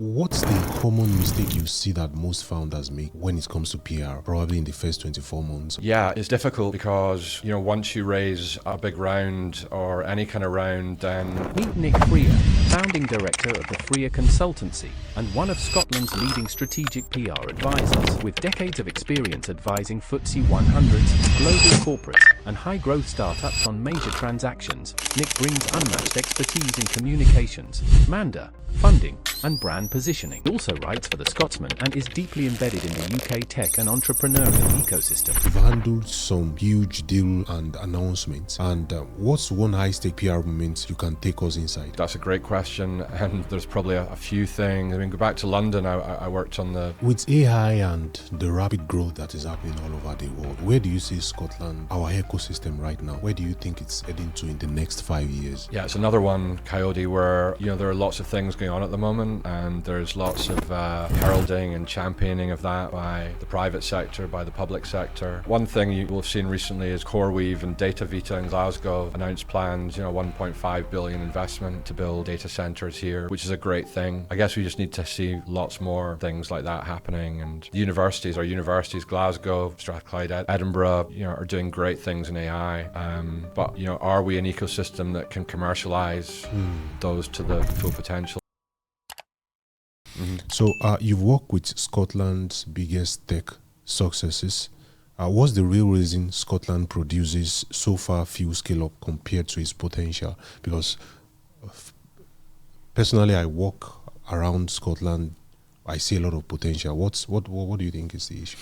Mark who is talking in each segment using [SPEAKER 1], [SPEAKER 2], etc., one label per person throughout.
[SPEAKER 1] What's the common mistake you see that most founders make when it comes to PR, probably in the first 24 months?
[SPEAKER 2] Yeah, it's difficult because, once you raise a big round or any kind of round, then...
[SPEAKER 3] Meet Nick Freer, founding director of the Freer Consultancy and one of Scotland's leading strategic PR advisors. With decades of experience advising FTSE 100s, global corporates, and high-growth startups on major transactions, Nick brings unmatched expertise in communications, funding, and brand positioning. He also writes for The Scotsman and is deeply embedded in the UK tech and entrepreneurial ecosystem.
[SPEAKER 1] You've handled some huge deal and announcements, and what's one high-stake PR moment you can take us inside?
[SPEAKER 2] That's a great question, and there's probably a few things. Go back to London, I worked on the...
[SPEAKER 1] With AI and the rapid growth that is happening all over the world, where do you see Scotland, our ecosystem right now? Where do you think it's heading to in the next 5 years?
[SPEAKER 2] Yeah, it's another one, Coyote, where, there are lots of things going on at the moment, and there's lots of heralding and championing of that by the private sector, by the public sector. One thing you will have seen recently is CoreWeave and Data Vita in Glasgow announced plans, 1.5 billion investment to build data centres here, which is a great thing. I guess we just need to see lots more things like that happening, and the universities, Glasgow, Strathclyde, Edinburgh, are doing great things in AI. But are we an ecosystem that can commercialise those to the full potential?
[SPEAKER 1] So you've worked with Scotland's biggest tech successes. What's the real reason Scotland produces so far few scale-up compared to its potential? Because personally, I walk around Scotland, I see a lot of potential. What do you think is the issue?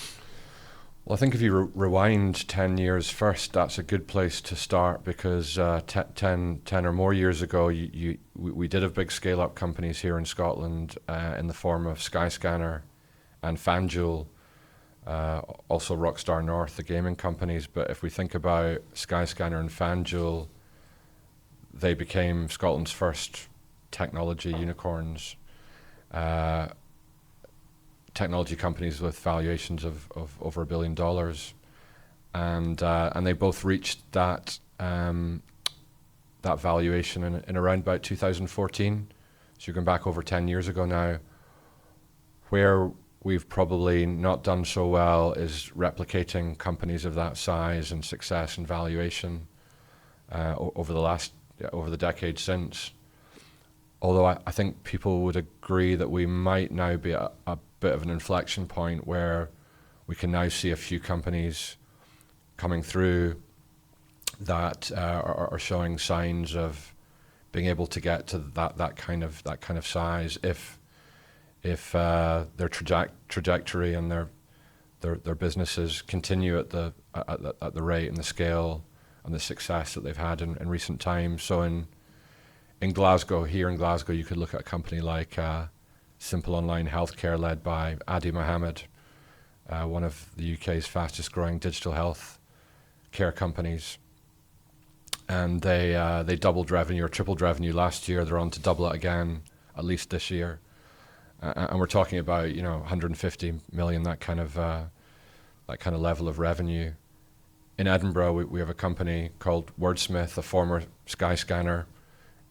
[SPEAKER 2] Well, I think if you rewind 10 years first, that's a good place to start, because 10 or more years ago, we did have big scale-up companies here in Scotland in the form of Skyscanner and FanDuel, also Rockstar North, the gaming companies. But if we think about Skyscanner and FanDuel, they became Scotland's first technology unicorns. Technology companies with valuations of over $1 billion, and they both reached that valuation in around about 2014. So you're going back over 10 years ago now. Where we've probably not done so well is replicating companies of that size and success and valuation over the decade since. Although I think people would agree that we might now be at a bit of an inflection point where we can now see a few companies coming through that are showing signs of being able to get to that kind of size if their trajectory and their businesses continue at the rate and the scale and the success that they've had in recent times. So in Glasgow, you could look at a company like Simple Online Healthcare, led by Adi Mohammed, one of the UK's fastest growing digital health care companies. And they doubled revenue or tripled revenue last year. They're on to double it again, at least this year. And we're talking about 150 million, that kind of level of revenue. In Edinburgh, we have a company called Wordsmith, a former Skyscanner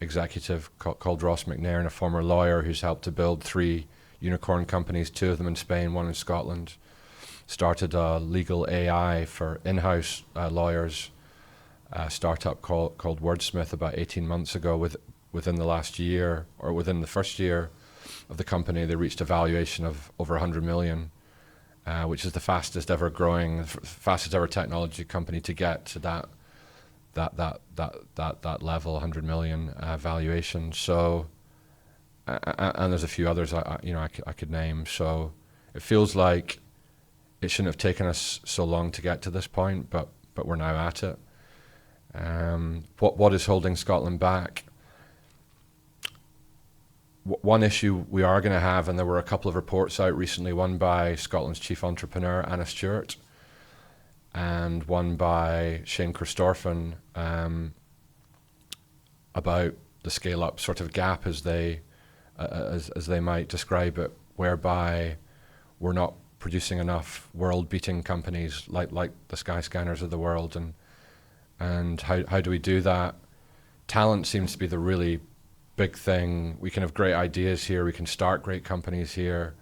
[SPEAKER 2] executive called Ross McNair, and a former lawyer who's helped to build 3 unicorn companies, 2 of them in Spain, 1 in Scotland. Started a legal AI for in-house lawyers, a startup called Wordsmith about 18 months ago. Within the last year, or within the first year of the company, they reached a valuation of over 100 million, which is the fastest ever technology company to get to that level, 100 million valuation. So, and there's a few others I could name. So it feels like it shouldn't have taken us so long to get to this point, but we're now at it. What is holding Scotland back? One issue we are going to have, and there were a couple of reports out recently, one by Scotland's chief entrepreneur, Anna Stewart, and one by Shane Christorfen, about the scale-up sort of gap, as they might describe it, whereby we're not producing enough world-beating companies like the Skyscanners of the world, and how do we do that? Talent seems to be the really big thing. We can have great ideas here. We can start great companies here.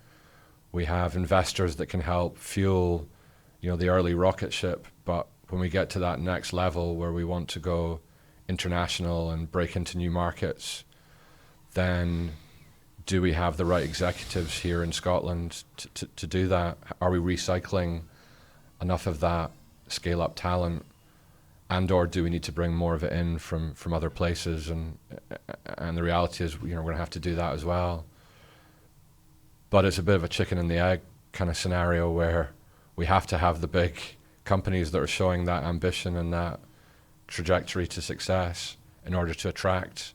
[SPEAKER 2] We have investors that can help fuel, the early rocket ship. But when we get to that next level where we want to go international and break into new markets, then do we have the right executives here in Scotland to do that? Are we recycling enough of that scale-up talent, and/or do we need to bring more of it in from other places? And the reality is, we're going to have to do that as well. But it's a bit of a chicken and the egg kind of scenario where we have to have the big companies that are showing that ambition and that trajectory to success in order to attract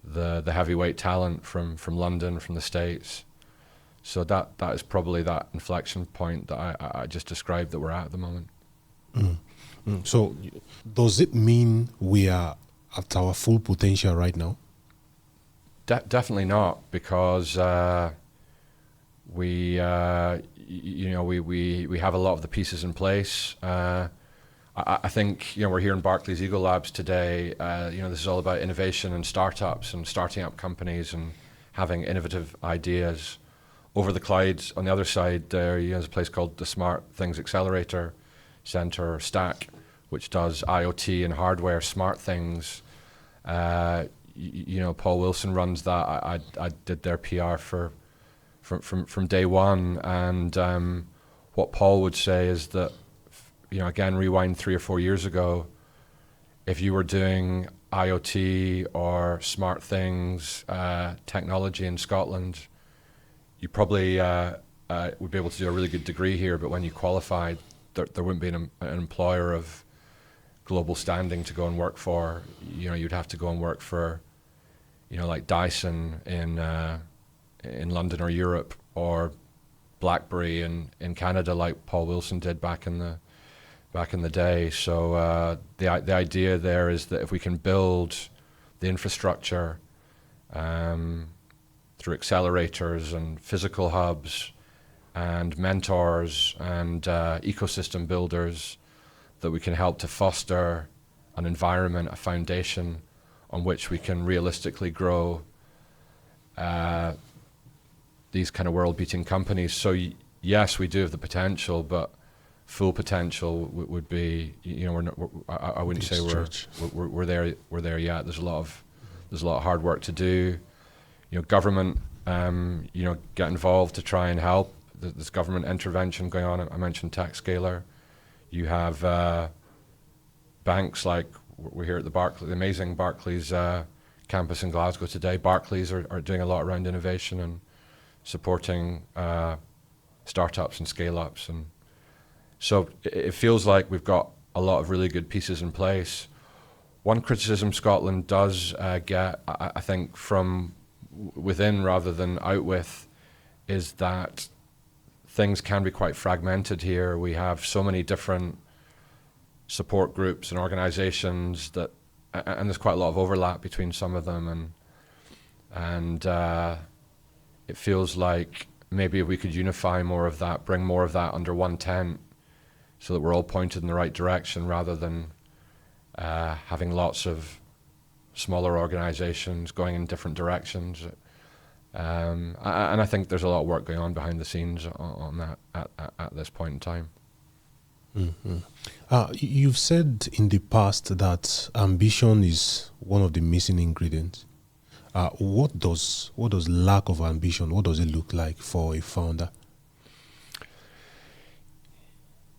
[SPEAKER 2] the heavyweight talent from London, from the States. So that is probably that inflection point that I just described that we're at the moment.
[SPEAKER 1] So does it mean we are at our full potential right now?
[SPEAKER 2] Definitely not, because we have a lot of the pieces in place. I think we're here in Barclays Eagle Labs today. This is all about innovation and startups and starting up companies and having innovative ideas. Over the Clyde, on the other side, there's a place called the Smart Things Accelerator Centre, or STAC, which does IoT and hardware smart things. Paul Wilson runs that. I did their PR from day one, and what Paul would say is that, again, rewind 3 or 4 years ago, if you were doing IoT or smart things technology in Scotland, you probably would be able to do a really good degree here, but when you qualified, there wouldn't be an employer of global standing to go and work for. You'd have to go and work for, like Dyson in London or Europe, or BlackBerry in Canada, like Paul Wilson did back in the day. So the idea there is that if we can build the infrastructure through accelerators and physical hubs and mentors and ecosystem builders, that we can help to foster an environment, a foundation on which we can realistically grow these kind of world-beating companies. So yes, we do have the potential, but full potential would be, I wouldn't say we're there yet. There's a lot of hard work to do. Government, get involved to try and help. There's government intervention going on. I mentioned TechScaler. You have banks like we're here at the amazing Barclays campus in Glasgow today. Barclays are doing a lot around innovation and supporting startups and scale-ups, and so it feels like we've got a lot of really good pieces in place. One criticism Scotland does get, I think, from within rather than out with, is that things can be quite fragmented here. We have so many different support groups and organizations and there's quite a lot of overlap between some of them, and it feels like maybe if we could unify more of that, bring more of that under one tent, so that we're all pointed in the right direction, rather than having lots of smaller organizations going in different directions. And I think there's a lot of work going on behind the scenes on that at this point in time.
[SPEAKER 1] Mm-hmm. You've said in the past that ambition is one of the missing ingredients. What does lack of ambition, what does it look like for a founder?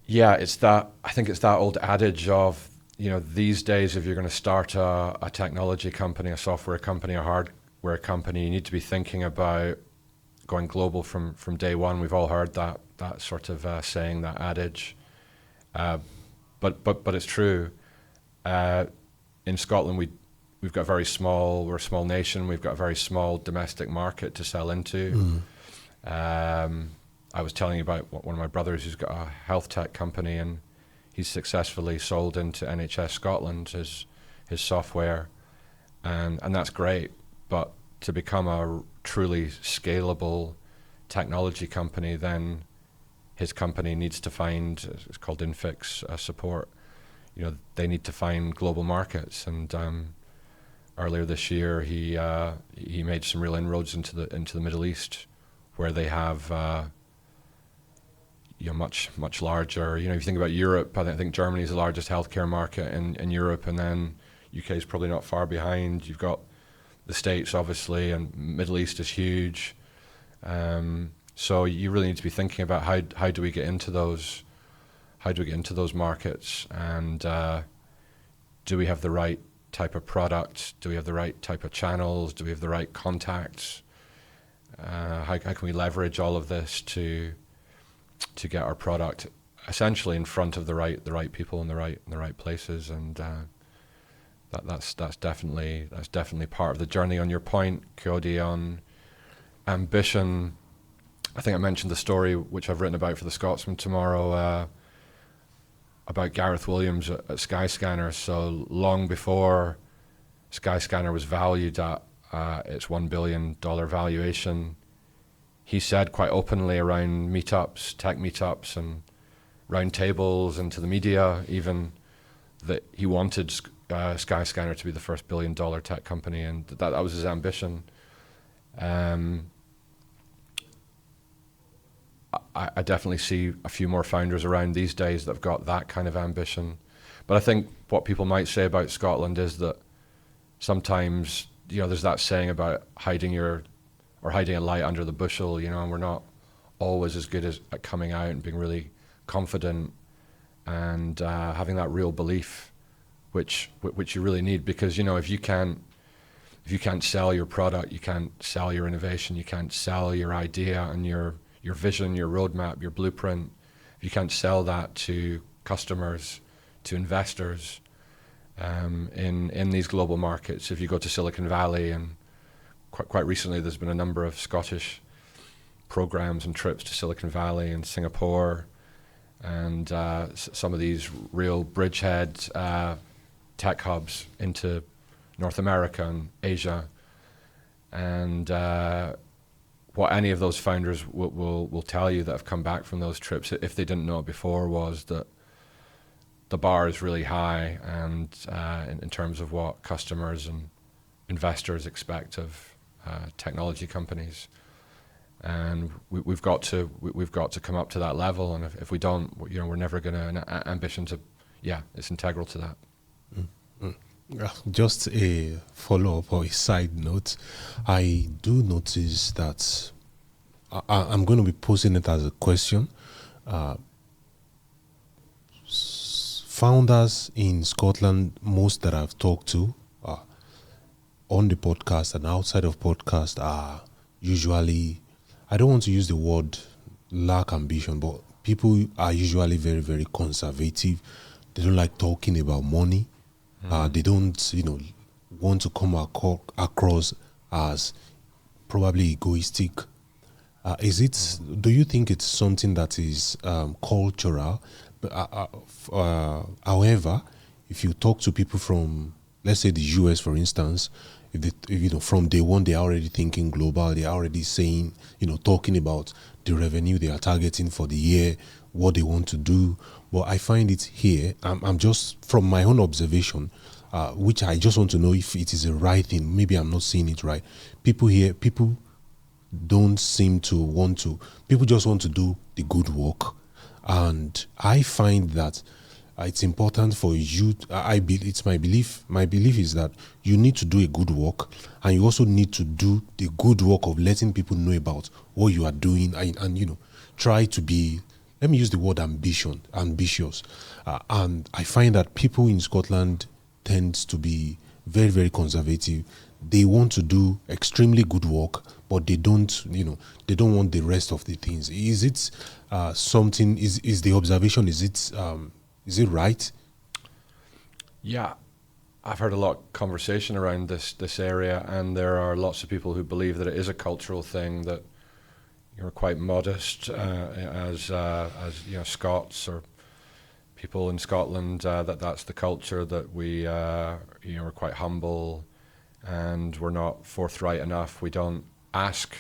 [SPEAKER 2] Yeah, I think it's that old adage of, these days, if you're going to start a technology company, a software company, a hardware company, you need to be thinking about going global from day one. We've all heard that sort of saying, that adage. But it's true. In Scotland, we've got we're a small nation. We've got a very small domestic market to sell into. I was telling you about one of my brothers who's got a health tech company, and he's successfully sold into NHS Scotland his software, and that's great. But to become a truly scalable technology company, then his company needs to find, it's called Infix support, they need to find global markets, and earlier this year, he made some real inroads into the Middle East, where they have much larger. If you think about Europe, I think Germany is the largest healthcare market in Europe, and then UK is probably not far behind. You've got the States, obviously, and Middle East is huge. So you really need to be thinking about how do we get into those markets, and do we have the right type of product? Do we have the right type of channels? Do we have the right contacts? How can we leverage all of this to get our product essentially in front of the right people in the right places? And that's definitely part of the journey. On your point, Cody, on ambition, I think I mentioned the story which I've written about for the Scotsman tomorrow, about Gareth Williams at Skyscanner. So long before Skyscanner was valued at its $1 billion valuation, he said quite openly around meetups, tech meetups and round tables, and to the media even, that he wanted Skyscanner to be the first $1 billion tech company, and that was his ambition. I definitely see a few more founders around these days that have got that kind of ambition. But I think what people might say about Scotland is that sometimes, there's that saying about hiding a light under the bushel, and we're not always as good at coming out and being really confident and having that real belief, which you really need, because if you can't sell your product, you can't sell your innovation, you can't sell your idea and your vision, your roadmap, your blueprint. If you can't sell that to customers, to investors, in these global markets, if you go to Silicon Valley, and quite recently there's been a number of Scottish programs and trips to Silicon Valley and Singapore, and some of these real bridgehead tech hubs into North America and Asia, and what any of those founders will tell you that have come back from those trips, if they didn't know it before, was that the bar is really high, and in terms of what customers and investors expect of technology companies, and we've got to come up to that level, and if we don't, we're never going to. Ambition to, it's integral to that.
[SPEAKER 1] Just a follow-up or a side note, I do notice that I'm going to be posing it as a question. Founders in Scotland, most that I've talked to on the podcast and outside of podcast, are usually, I don't want to use the word lack ambition, but people are usually very, very conservative. They don't like talking about money. They don't, want to come across as probably egoistic. Do you think it's something that is cultural? However, if you talk to people from, let's say, the US, for instance, from day one, they're already thinking global. They're already saying, talking about the revenue they are targeting for the year, what they want to do. But I find it here, I'm just, from my own observation, which I just want to know if it is the right thing. Maybe I'm not seeing it right. People don't seem to want to, people just want to do the good work. And I find that it's important for you, it's my belief is that you need to do a good work, and you also need to do the good work of letting people know about what you are doing, and try to be, let me use the word ambitious. And I find that people in Scotland tend to be very, very conservative. They want to do extremely good work, but they don't want the rest of the things. Is it something, is the observation, is it right?
[SPEAKER 2] Yeah, I've heard a lot of conversation around this area, and there are lots of people who believe that it is a cultural thing, that you're quite modest as Scots or people in Scotland, that's the culture, that we're quite humble and we're not forthright enough. We don't ask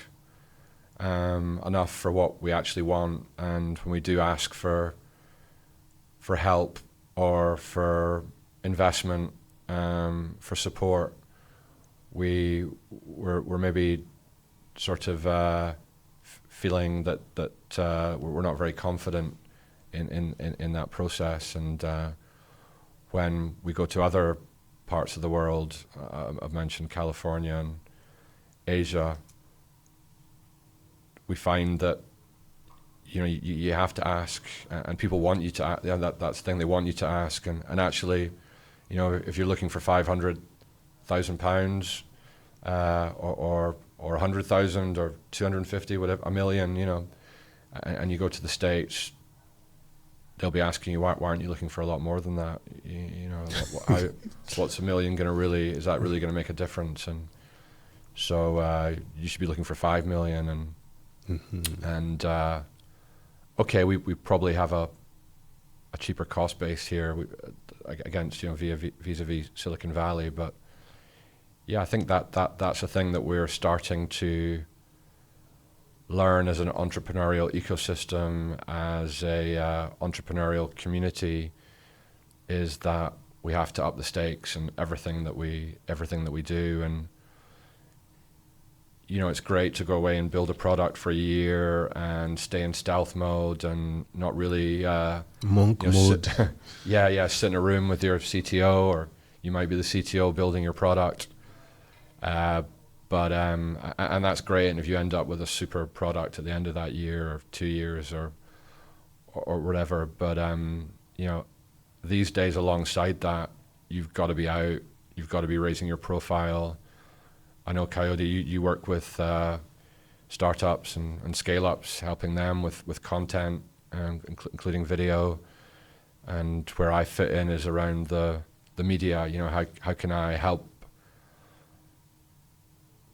[SPEAKER 2] enough for what we actually want, and when we do ask for help or for investment, for support, we're maybe sort of feeling that we're not very confident in that process. And when we go to other parts of the world, I've mentioned California and Asia, we find that you have to ask, and people want you to ask. That's the thing, they want you to ask. And actually, if you're looking for £500,000 or 100,000 or 250, whatever, a million, and you go to the States, they'll be asking you, why aren't you looking for a lot more than that? What's a million is that really going to make a difference? And so you should be looking for 5 million. And okay, we probably have a cheaper cost base here against vis-a-vis Silicon Valley, but yeah, I think that's a thing that we're starting to learn as an entrepreneurial ecosystem, as a entrepreneurial community, is that we have to up the stakes in everything that we do. And it's great to go away and build a product for a year and stay in stealth mode and not really
[SPEAKER 1] monk mode.
[SPEAKER 2] Sit in a room with your CTO, or you might be the CTO building your product. But and that's great. And if you end up with a super product at the end of that year or 2 years or whatever, but these days alongside that, you've got to be out. You've got to be raising your profile. I know, Coyote, you work with startups and scale-ups, helping them with content, including video. And where I fit in is around the media. How can I help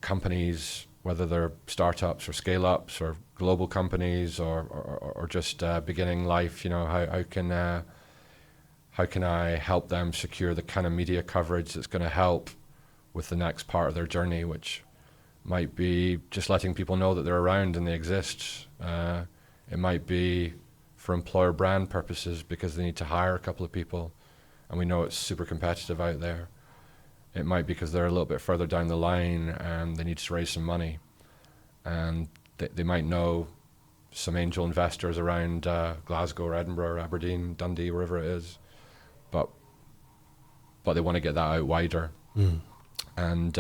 [SPEAKER 2] companies, whether they're startups or scale-ups or global companies or just beginning life? How can I help them secure the kind of media coverage that's going to help with the next part of their journey, which might be just letting people know that they're around and they exist. It might be for employer brand purposes because they need to hire a couple of people, and we know it's super competitive out there. It might be because they're a little bit further down the line and they need to raise some money, and they might know some angel investors around Glasgow or Edinburgh or Aberdeen, Dundee, wherever it is, but they want to get that out wider. And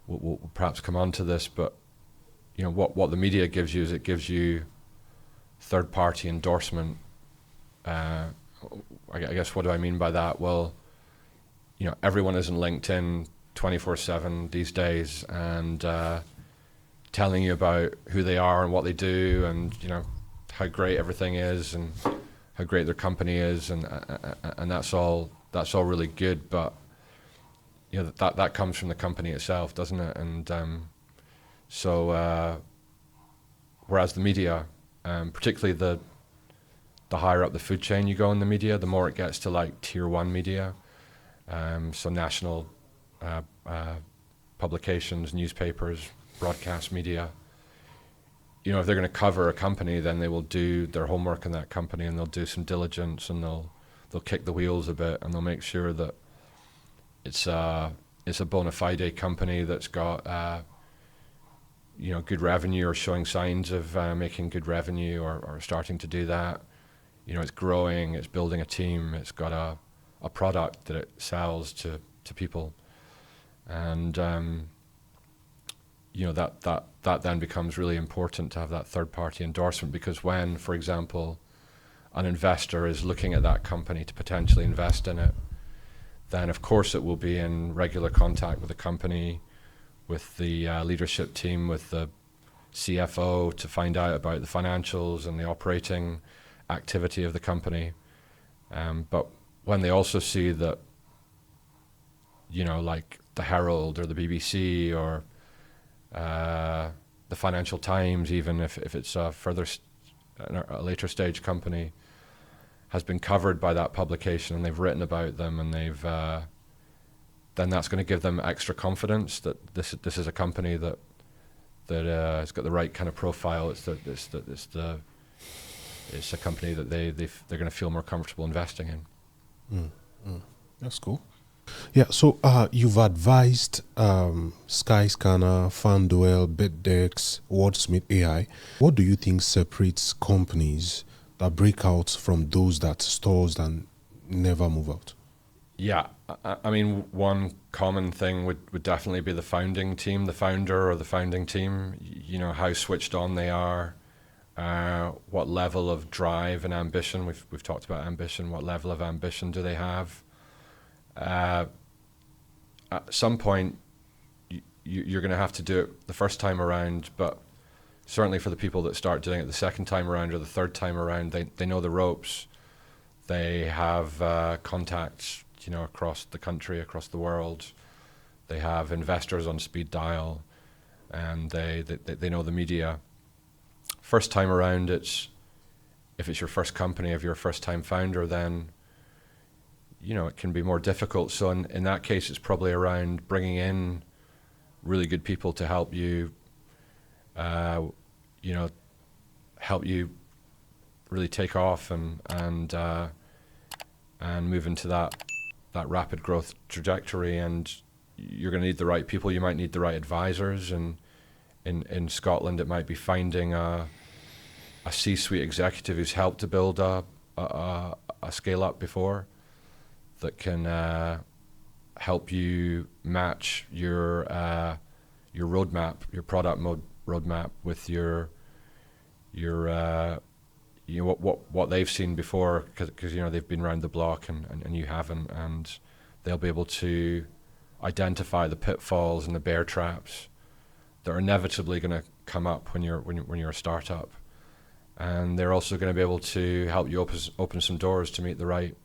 [SPEAKER 2] we'll perhaps come on to this, but what the media gives you is it gives you third-party endorsement. I guess, what do I mean by that? Well, everyone is in LinkedIn 24/7 these days, and telling you about who they are and what they do, and how great everything is and how great their company is, and that's all really good, but that comes from the company itself, doesn't it? And so whereas the media, particularly the higher up the food chain you go in the media, the more it gets to like tier 1 media, so national publications, newspapers, broadcast media, if they're going to cover a company, then they will do their homework in that company, and they'll do some diligence, and they'll kick the wheels a bit, and they'll make sure that it's a bona fide company that's got good revenue, or showing signs of making good revenue, or starting to do that. It's growing, it's building a team, it's got a product that it sells to people, and that then becomes really important to have that third-party endorsement, because when, for example, an investor is looking at that company to potentially invest in it, then of course it will be in regular contact with the company, with the leadership team, with the CFO, to find out about the financials and the operating activity of the company. But when they also see that, like the Herald or the BBC or the Financial Times, even if it's a a later stage company, has been covered by that publication and they've written about them, and they've then that's going to give them extra confidence that this is a company that has got the right kind of profile. It's a company that they're going to feel more comfortable investing in.
[SPEAKER 1] That's cool. Yeah, so you've advised Skyscanner, FanDuel, BetDex, Wordsmith AI. What do you think separates companies that break out from those that stalls and never move out?
[SPEAKER 2] Yeah, I mean, one common thing would definitely be the founding team, the founder or the founding team. You know, how switched on they are, what level of drive and ambition. We've talked about ambition. What level of ambition do they have? At some point, you're going to have to do it the first time around, but certainly for the people that start doing it the second time around or the third time around, they know the ropes. They have contacts, you know, across the country, across the world. They have investors on speed dial, and they know the media. First time around, if it's your first company, if you're a first time founder, then you know it can be more difficult. So in that case, it's probably around bringing in really good people to help you, you know, help you really take off and move into that rapid growth trajectory. And you're going to need the right people. You might need the right advisors. And in Scotland, it might be finding a C-suite executive who's helped to build a scale up before, that can help you match your roadmap, your product roadmap with your you know what they've seen before, because you know they've been around the block and you haven't, and they'll be able to identify the pitfalls and the bear traps that are inevitably going to come up when you're a startup, and they're also going to be able to help you open some doors to meet the right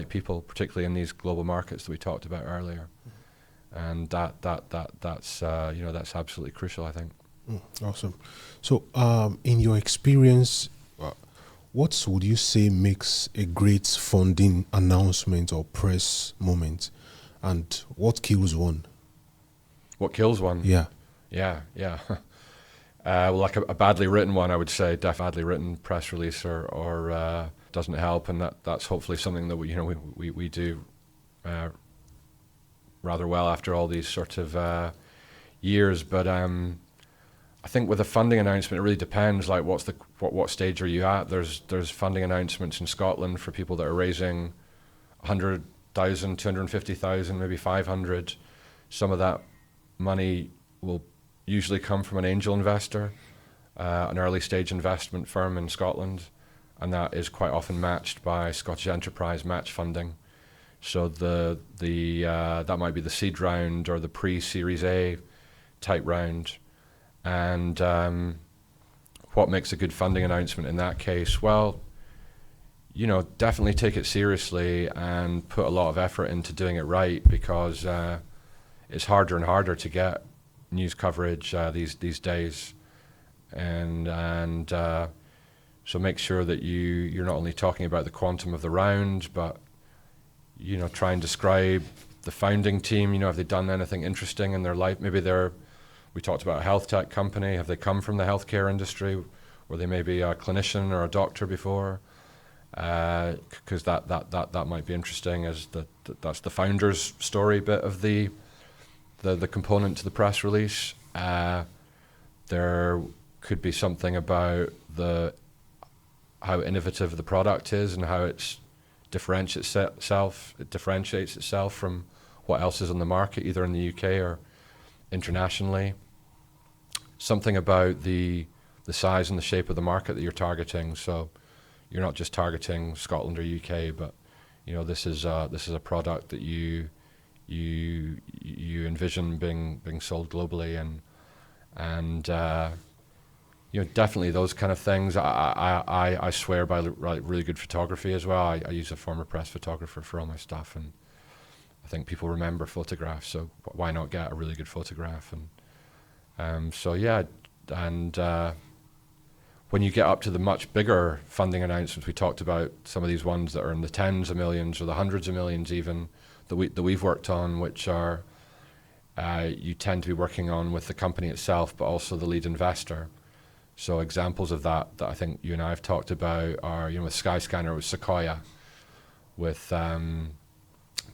[SPEAKER 2] people, particularly in these global markets that we talked about earlier. And that's you know, that's absolutely crucial, I think.
[SPEAKER 1] Awesome. So in your experience, what would you say makes a great funding announcement or press moment, and what kills one?
[SPEAKER 2] What kills one?
[SPEAKER 1] Yeah.
[SPEAKER 2] Well, like a badly written one, I would say, badly written press release or doesn't help, and that's hopefully something that we do rather well after all these sort of years. But I think with a funding announcement, it really depends. Like, what stage are you at? There's funding announcements in Scotland for people that are raising 100,000, 250,000, maybe 500. Some of that money will usually come from an angel investor, an early stage investment firm in Scotland, and that is quite often matched by Scottish Enterprise match funding. So that might be the seed round or the pre-Series A type round. And what makes a good funding announcement in that case? Well, you know, definitely take it seriously and put a lot of effort into doing it right, because it's harder and harder to get news coverage these days, and so make sure that you're not only talking about the quantum of the round, but you know, try and describe the founding team. You know, have they done anything interesting in their life? Maybe we talked about a health tech company. Have they come from the healthcare industry? Were they maybe a clinician or a doctor before? Because that might be interesting, as that's the founder's story bit of the component to the press release. There could be something about how innovative the product is and how it differentiates itself from what else is on the market, either in the UK or internationally. Something about the size and the shape of the market that you're targeting. So you're not just targeting Scotland or UK, but you know, this is a product that you envision being sold globally, and you know, definitely those kind of things. I swear by really good photography as well. I use a former press photographer for all my stuff, and I think people remember photographs, so why not get a really good photograph? And so yeah, and when you get up to the much bigger funding announcements, we talked about some of these ones that are in the tens of millions or the hundreds of millions even, that we've worked on, which are you tend to be working on with the company itself, but also the lead investor. So examples of that I think you and I have talked about are, you know, with Skyscanner, with Sequoia, with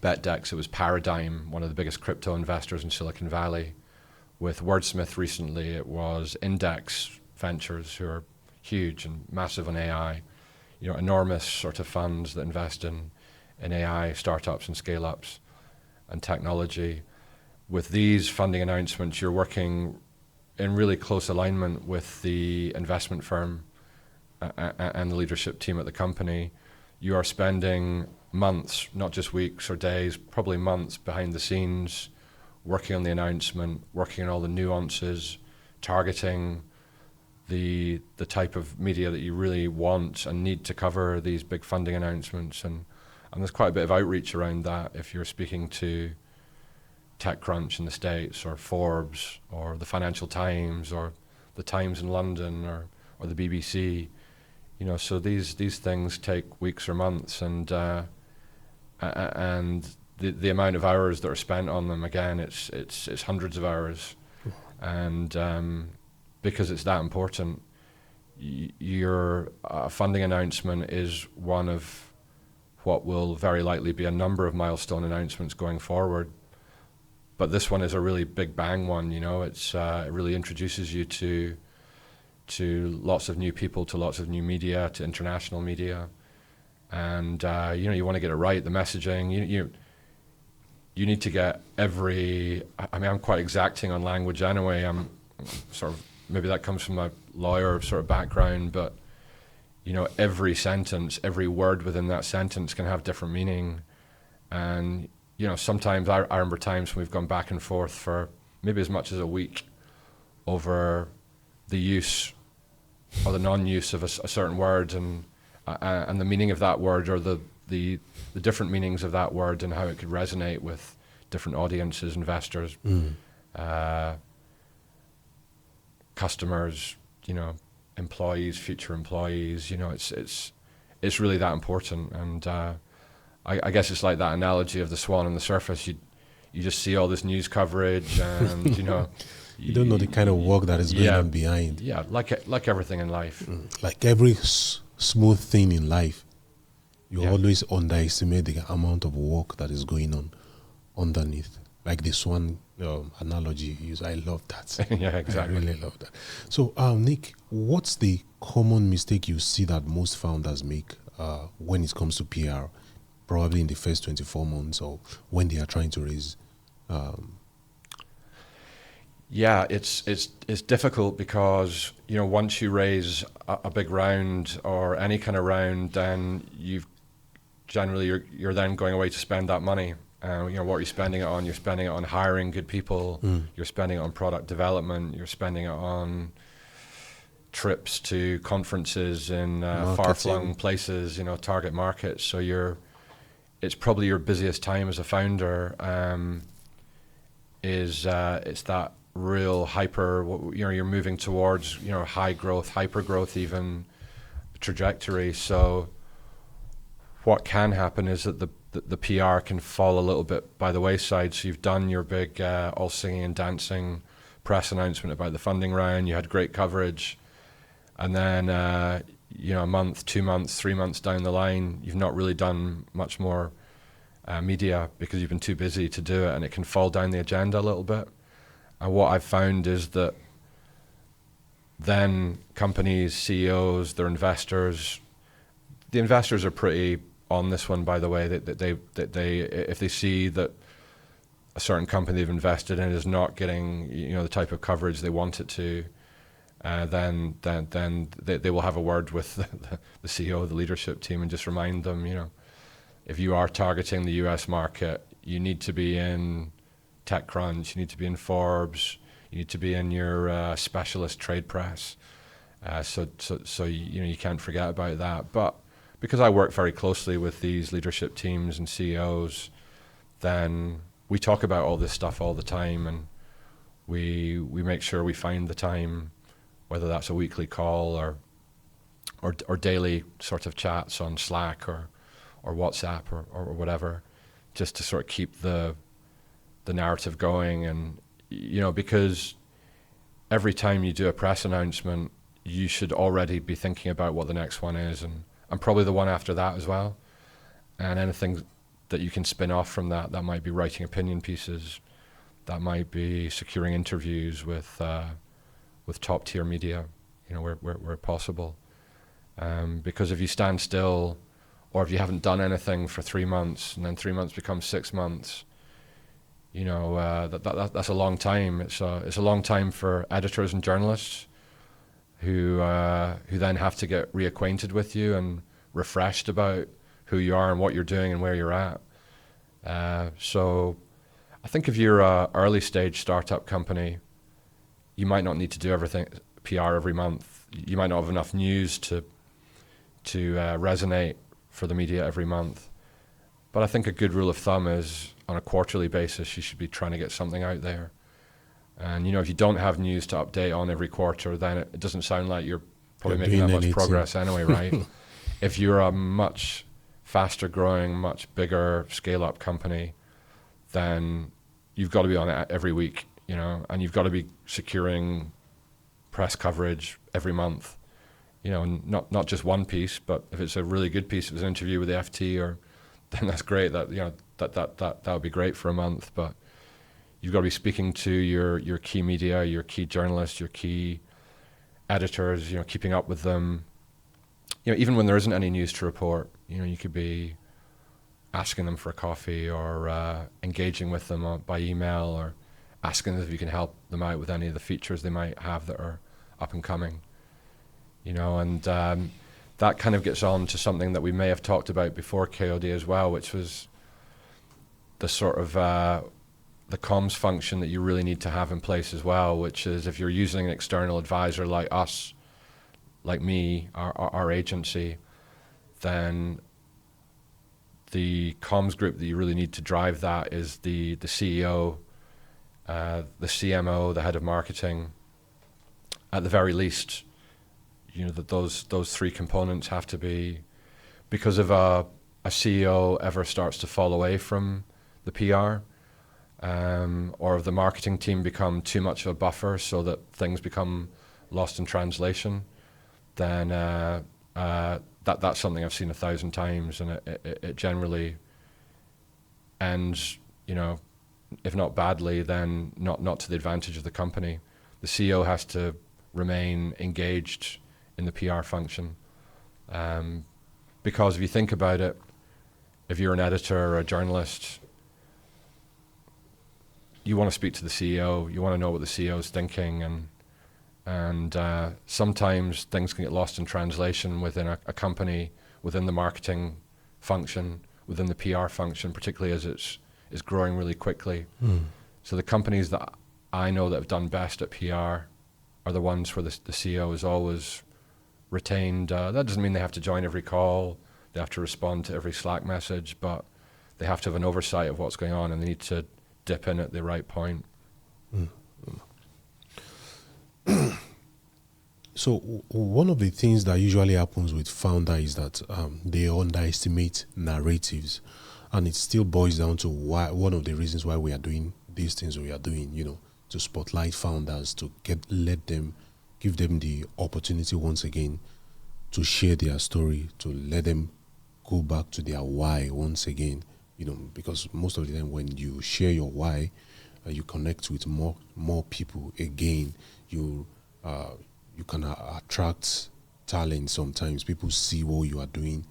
[SPEAKER 2] BetDex, it was Paradigm, one of the biggest crypto investors in Silicon Valley. With Wordsmith recently, it was Index Ventures, who are huge and massive on AI, enormous sort of funds that invest in AI startups and scale-ups and technology. With these funding announcements, you're working in really close alignment with the investment firm and the leadership team at the company. You are spending months, not just weeks or days, probably months behind the scenes, working on the announcement, working on all the nuances, targeting the type of media that you really want and need to cover these big funding announcements. And there's quite a bit of outreach around that if you're speaking to TechCrunch in the States, or Forbes, or the Financial Times, or the Times in London, or the BBC. So these things take weeks or months, and the amount of hours that are spent on them, again, it's hundreds of hours, and because it's that important, your funding announcement is one of what will very likely be a number of milestone announcements going forward. But this one is a really big bang one. It really introduces you to lots of new people, to lots of new media, to international media, and you want to get it right. The messaging, you need to get every. I'm quite exacting on language anyway. I'm sort of, maybe that comes from my lawyer sort of background, but every sentence, every word within that sentence can have different meaning, and sometimes I remember times when we've gone back and forth for maybe as much as a week over the use or the non-use of a certain word, and the meaning of that word, or the different meanings of that word, and how it could resonate with different audiences, investors, customers, employees, future employees. It's really that important. And I guess it's like that analogy of the swan on the surface. You just see all this news coverage, and you
[SPEAKER 1] don't know the kind of work that is going on behind.
[SPEAKER 2] Yeah, like everything in life.
[SPEAKER 1] Like every smooth thing in life, you always underestimate the amount of work that is going on underneath. Like the swan analogy you use, I love that.
[SPEAKER 2] Yeah, exactly.
[SPEAKER 1] I really love that. So, Nick, what's the common mistake you see that most founders make when it comes to PR? Probably in the first 24 months, or when they are trying to raise.
[SPEAKER 2] It's difficult because once you raise a big round or any kind of round, then you're then going away to spend that money. What are you spending it on? You're spending it on hiring good people. You're spending it on product development. You're spending it on trips to conferences in far-flung places, target markets. So it's probably your busiest time as a founder. It's that real you're moving towards high growth, hyper growth even trajectory. So what can happen is that the PR can fall a little bit by the wayside. So you've done your big all singing and dancing press announcement about the funding round. You had great coverage, and then a month, 2 months, 3 months down the line, you've not really done much more media because you've been too busy to do it, and it can fall down the agenda a little bit. And what I've found is that then companies, CEOs, their investors, the investors are pretty on this one, by the way, that they if they see that a certain company they've invested in is not getting the type of coverage they want it to, then they will have a word with the CEO, the leadership team, and just remind them, if you are targeting the US market, you need to be in TechCrunch, you need to be in Forbes, you need to be in your specialist trade press. So you can't forget about that. But because I work very closely with these leadership teams and CEOs, then we talk about all this stuff all the time, and we make sure we find the time, whether that's a weekly call or daily sort of chats on Slack or WhatsApp or whatever, just to sort of keep the narrative going. And because every time you do a press announcement, you should already be thinking about what the next one is, and probably the one after that as well. And anything that you can spin off from that. That might be writing opinion pieces. That might be securing interviews with top tier media, where possible. Because if you stand still, or if you haven't done anything for 3 months, and then 3 months becomes 6 months, that's a long time. It's a long time for editors and journalists who then have to get reacquainted with you and refreshed about who you are and what you're doing and where you're at. So I think if you're a early stage startup company, you might not need to do everything PR every month. You might not have enough news to resonate for the media every month. But I think a good rule of thumb is on a quarterly basis, you should be trying to get something out there. And if you don't have news to update on every quarter, then it doesn't sound like you're probably making that much progress anyway, right? If you're a much faster growing, much bigger scale up company, then you've got to be on it every week, and you've got to be securing press coverage every month, and not just one piece, but if it's a really good piece, if it's an interview with the FT, then that's great. That would be great for a month. But you've got to be speaking to your key media, your key journalists, your key editors, keeping up with them. Even when there isn't any news to report, you could be asking them for a coffee or engaging with them by email or asking them if you can help them out with any of the features they might have that are up and coming. And that kind of gets on to something that we may have talked about before KOD as well, which was the sort of the comms function that you really need to have in place as well, which is if you're using an external advisor like us, like me, our agency, then the comms group that you really need to drive that is the CEO, the CMO, the head of marketing. At the very least, that those three components have to be, because if a CEO ever starts to fall away from the PR, or if the marketing team become too much of a buffer so that things become lost in translation, then that's something I've seen 1,000 times, and it generally ends, if not badly, then not to the advantage of the company. The CEO has to remain engaged in the PR function, because if you think about it, if you're an editor or a journalist, you want to speak to the CEO, you want to know what the CEO is thinking, and sometimes things can get lost in translation within a company, within the marketing function, within the PR function, particularly as it's growing really quickly. So the companies that I know that have done best at PR are the ones where the CEO is always retained. That doesn't mean they have to join every call, they have to respond to every Slack message, but they have to have an oversight of what's going on, and they need to dip in at the right point.
[SPEAKER 1] So one of the things that usually happens with founder is that they underestimate narratives, and it still boils down to one of the reasons why we are doing these things we are doing, to spotlight founders, to give them the opportunity once again to share their story, to let them go back to their why once again, because most of the time when you share your why, you connect with more people again. You can attract talent sometimes. People see what you are doing.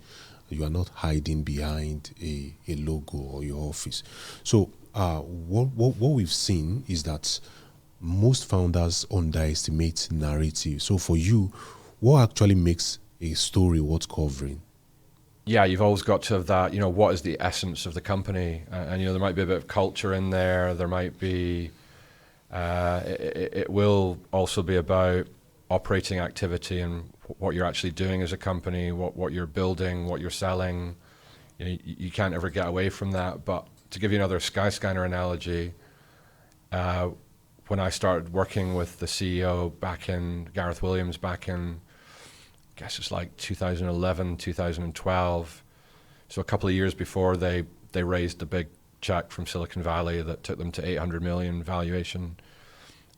[SPEAKER 1] You are not hiding behind a logo or your office. So what we've seen is that most founders underestimate narrative. So for you, what actually makes a story worth covering?
[SPEAKER 2] Yeah, you've always got to have that, what is the essence of the company? And there might be a bit of culture in there. There might be, it will also be about operating activity and what you're actually doing as a company, what you're building, what you're selling. You can't ever get away from that. But to give you another Skyscanner analogy, when I started working with the CEO Gareth Williams back in, I guess it's like 2011, 2012. So a couple of years before they raised a big check from Silicon Valley that took them to 800 million valuation.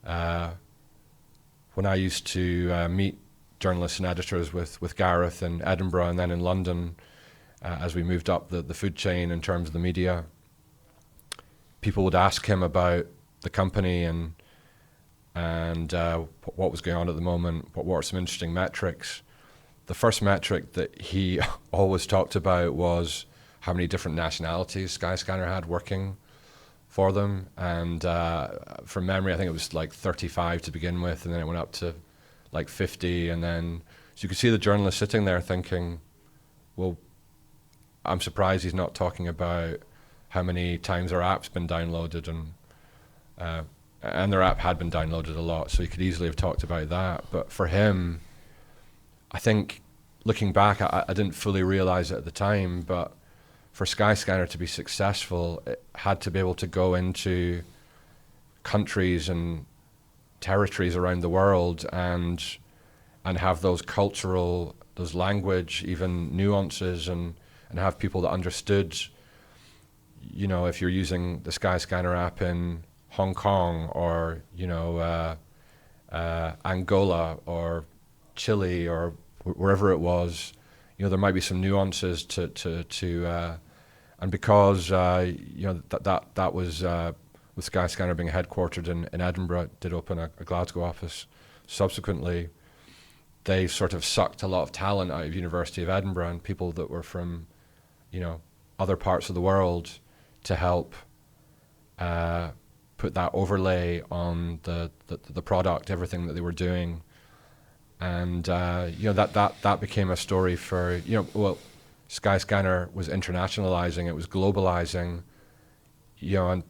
[SPEAKER 2] When I used to meet journalists and editors with Gareth in Edinburgh and then in London, as we moved up the food chain in terms of the media. People would ask him about the company and what was going on at the moment, what were some interesting metrics. The first metric that he always talked about was how many different nationalities Skyscanner had working for them. And from memory, I think it was like 35 to begin with, and then it went up to like 50. And then, so you could see the journalist sitting there thinking, well, I'm surprised he's not talking about how many times our app's been downloaded, and their app had been downloaded a lot, so he could easily have talked about that. But for him, I think, looking back, I didn't fully realize it at the time, but for Skyscanner to be successful, it had to be able to go into countries and territories around the world and have those cultural, those language, even nuances, and have people that understood, you know, if you're using the Skyscanner app in Hong Kong or, you know, Angola or Chile or wherever it was, you know, there might be some nuances to and because, you know, that was, with Skyscanner being headquartered in Edinburgh, it did open a Glasgow office. Subsequently, they sort of sucked a lot of talent out of University of Edinburgh and people that were from, you know, other parts of the world to help put that overlay on the product, everything that they were doing. And, you know, that became a story for, you know, well, Skyscanner was internationalizing, it was globalizing, you know, and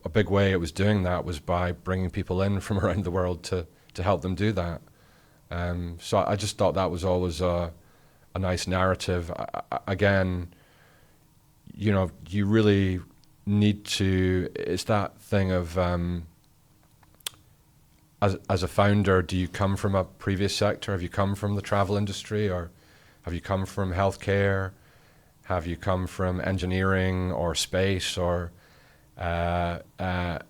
[SPEAKER 2] a big way it was doing that was by bringing people in from around the world to help them do that. So I just thought that was always a nice narrative. Again, you know, you really need to, it's that thing of, as a founder, do you come from a previous sector? Have you come from the travel industry, or have you come from healthcare? Have you come from engineering or space? Or and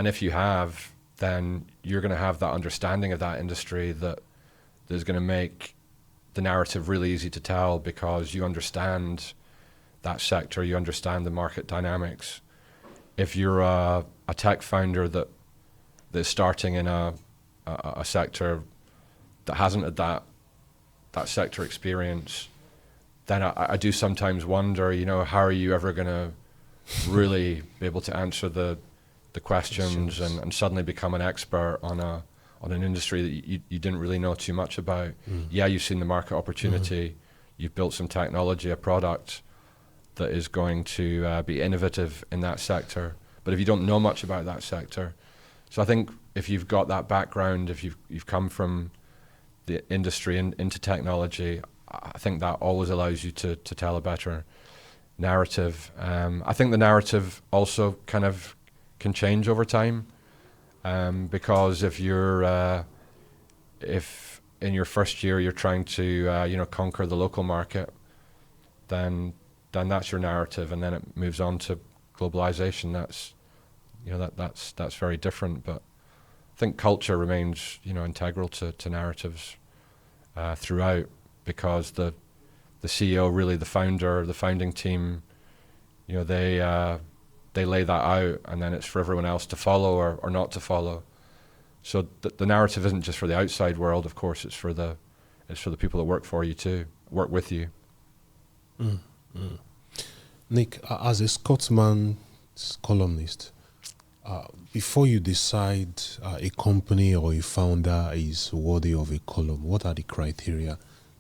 [SPEAKER 2] if you have, then you're going to have that understanding of that industry that is going to make the narrative really easy to tell, because you understand that sector, you understand the market dynamics. If you're a tech founder that's starting in a sector that hasn't had that sector experience, then I do sometimes wonder, you know, how are you ever going to really be able to answer the questions and suddenly become an expert on an industry that you didn't really know too much about. Yeah, you've seen the market opportunity, you've built some technology, a product that is going to be innovative in that sector, but if you don't know much about that sector, so I think if you've got that background, if you've come from the industry into technology, I think that always allows you to tell a better narrative. I think the narrative also kind of can change over time, because if you're if in your first year you're trying to you know, conquer the local market, then that's your narrative, and then it moves on to globalization. That's, you know, that's very different. But I think culture remains, you know, integral to narratives throughout, because the CEO, really the founder, the founding team, you know, they lay that out, and then it's for everyone else to follow or not to follow. So the narrative isn't just for the outside world, of course, it's for the people that work for you too, work with you.
[SPEAKER 1] Nick, as a Scotsman columnist, before you decide a company or a founder is worthy of a column, what are the criteria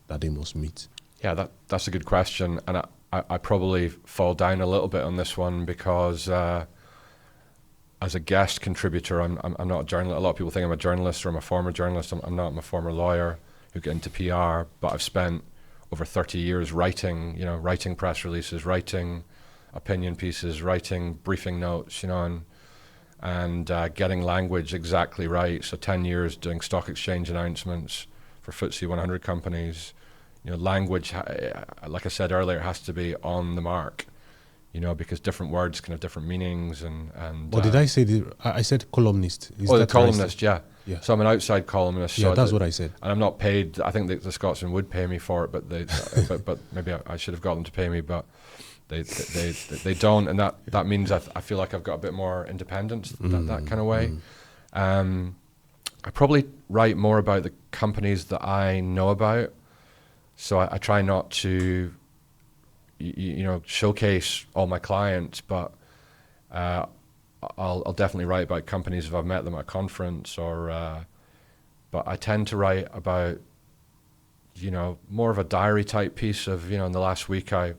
[SPEAKER 1] that they must meet?
[SPEAKER 2] Yeah, that's a good question, and I probably fall down a little bit on this one, because as a guest contributor, I'm not a journalist. A lot of people think I'm a journalist or I'm a former journalist. I'm not. I'm a former lawyer who got into PR, but I've spent over 30 years writing, you know, writing press releases, writing opinion pieces, writing briefing notes, you know, and getting language exactly right. So 10 years doing stock exchange announcements for FTSE 100 companies. You know, language, like I said earlier, has to be on the mark, you know, because different words can have different meanings. And
[SPEAKER 1] what did I say? I said columnist. Is
[SPEAKER 2] the
[SPEAKER 1] that
[SPEAKER 2] columnist, yeah.
[SPEAKER 1] Yeah.
[SPEAKER 2] So I'm an outside columnist.
[SPEAKER 1] Yeah,
[SPEAKER 2] so
[SPEAKER 1] that's what I said.
[SPEAKER 2] And I'm not paid. I think the Scotsman would pay me for it, but they, but maybe I should have got them to pay me, but they don't, and that means I feel like I've got a bit more independence that kind of way. I probably write more about the companies that I know about, so I try not to, showcase all my clients, but I'll definitely write about companies if I've met them at a conference, or but I tend to write about, more of a diary type piece of, in the last week I've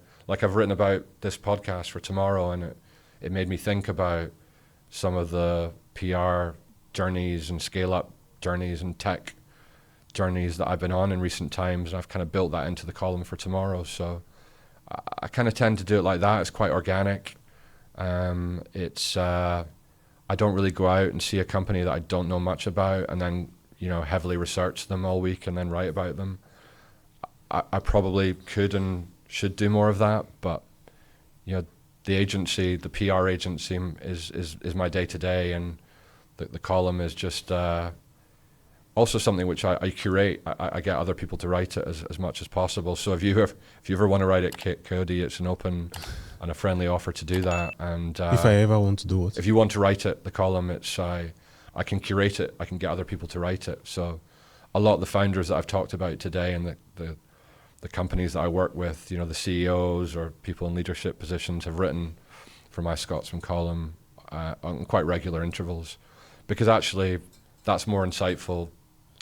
[SPEAKER 2] written about this podcast for tomorrow, and it made me think about some of the PR journeys and scale up journeys and tech journeys that I've been on in recent times, and I've kind of built that into the column for tomorrow. So I kind of tend to do it like that. It's quite organic. I don't really go out and see a company that I don't know much about and then, heavily research them all week and then write about them. I probably could and should do more of that, but the agency, the PR agency is my day to day, and the column is just also something which I curate. I get other people to write it as much as possible. So if you ever want to write it, Cody, it's an open and a friendly offer to do that. And
[SPEAKER 1] if I ever want to do it,
[SPEAKER 2] if you want to write it, the column, I can curate it. I can get other people to write it. So a lot of the founders that I've talked about today and the companies that I work with, the CEOs or people in leadership positions have written for my Scotsman column on quite regular intervals, because actually that's more insightful.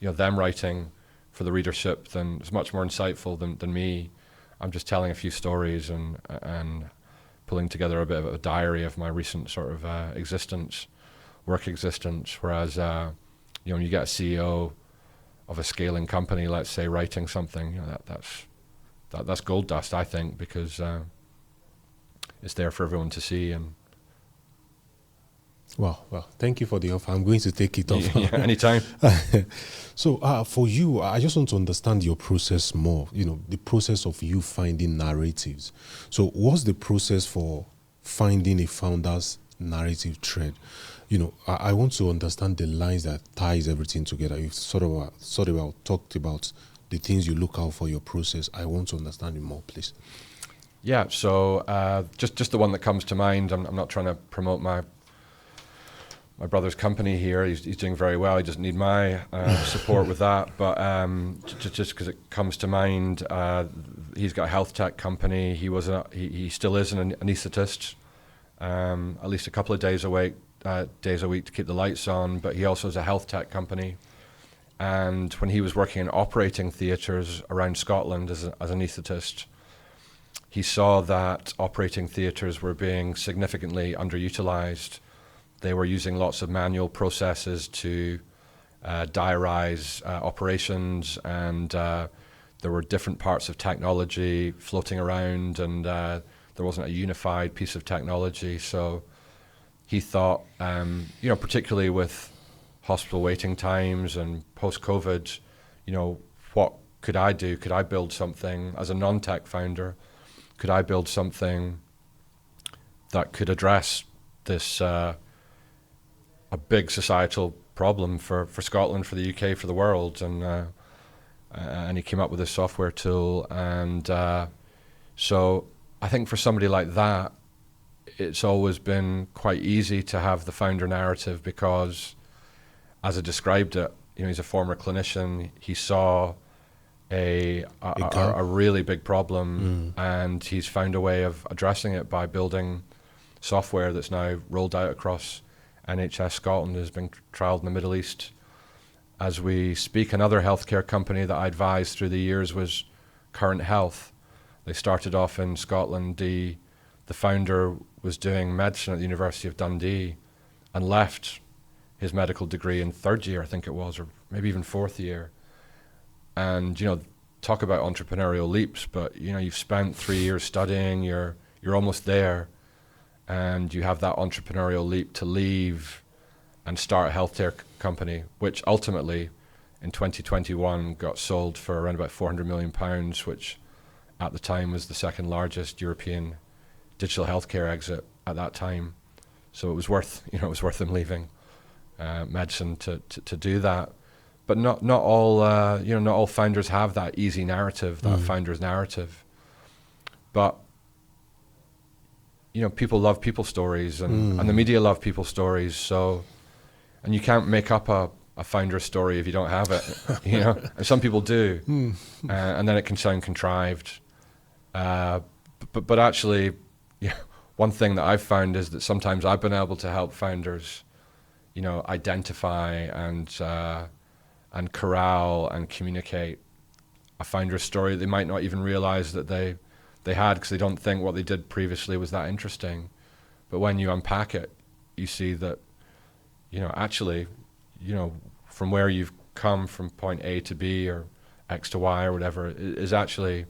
[SPEAKER 2] Them writing for the readership is much more insightful than me. I'm just telling a few stories and pulling together a bit of a diary of my recent sort of work existence. Whereas, when you get a CEO of a scaling company, let's say, writing something, that's gold dust, I think, because it's there for everyone to see. And
[SPEAKER 1] well, thank you for the offer. I'm going to take it off.
[SPEAKER 2] Yeah, anytime.
[SPEAKER 1] So for you, I just want to understand your process more, the process of you finding narratives. So what's the process for finding a founder's narrative thread? I want to understand the lines that ties everything together. You've talked about the things you look out for your process. I want to understand it more, please.
[SPEAKER 2] Yeah, so just the one that comes to mind. I'm not trying to promote my brother's company here. He's doing very well. He doesn't need my support with that. But just because it comes to mind, he's got a health tech company. He still is an anaesthetist, at least a couple of days a week to keep the lights on. But he also has a health tech company. And when he was working in operating theatres around Scotland as an anaesthetist, he saw that operating theatres were being significantly underutilised. They were using lots of manual processes to diarise operations, and there were different parts of technology floating around, and there wasn't a unified piece of technology. So he thought, particularly with hospital waiting times and post-COVID, what could I do? Could I build something as a non-tech founder? Could I build something that could address this a big societal problem for Scotland, for the UK, for the world? And he came up with this software tool. And so I think for somebody like that, it's always been quite easy to have the founder narrative, because as I described it, he's a former clinician. He saw a really big problem, and he's found a way of addressing it by building software that's now rolled out across NHS Scotland, has been trialled in the Middle East as we speak. Another healthcare company that I advised through the years was Current Health. They started off in Scotland. The founder was doing medicine at the University of Dundee and left his medical degree in third year, I think it was, or maybe even fourth year. And talk about entrepreneurial leaps, but you've spent 3 years studying, you're almost there, and you have that entrepreneurial leap to leave and start a healthcare company, which ultimately in 2021 got sold for around about £400 million, which at the time was the second largest European digital healthcare exit at that time. So it was worth him leaving. medicine to do that. But not all not all founders have that easy narrative, that founder's narrative. But people love people stories, and the media love people stories. So, and you can't make up a founder's story if you don't have it, And some people do, and then it can sound contrived. But actually, one thing that I've found is that sometimes I've been able to help founders, identify and corral and communicate a founder's story they might not even realize that they had, because they don't think what they did previously was that interesting. But when you unpack it, you see that, actually, from where you've come from point A to B or X to Y or whatever is actually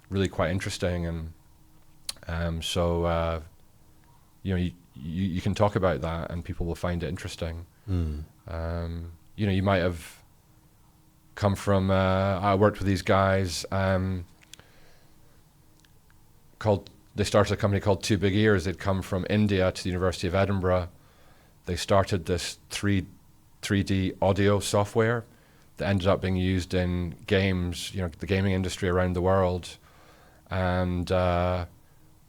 [SPEAKER 2] really quite interesting. And so you can talk about that and people will find it interesting. You might have come from, I worked with these guys, they started a company called Two Big Ears. They'd come from India to the University of Edinburgh. They started this 3D audio software that ended up being used in games, the gaming industry around the world. And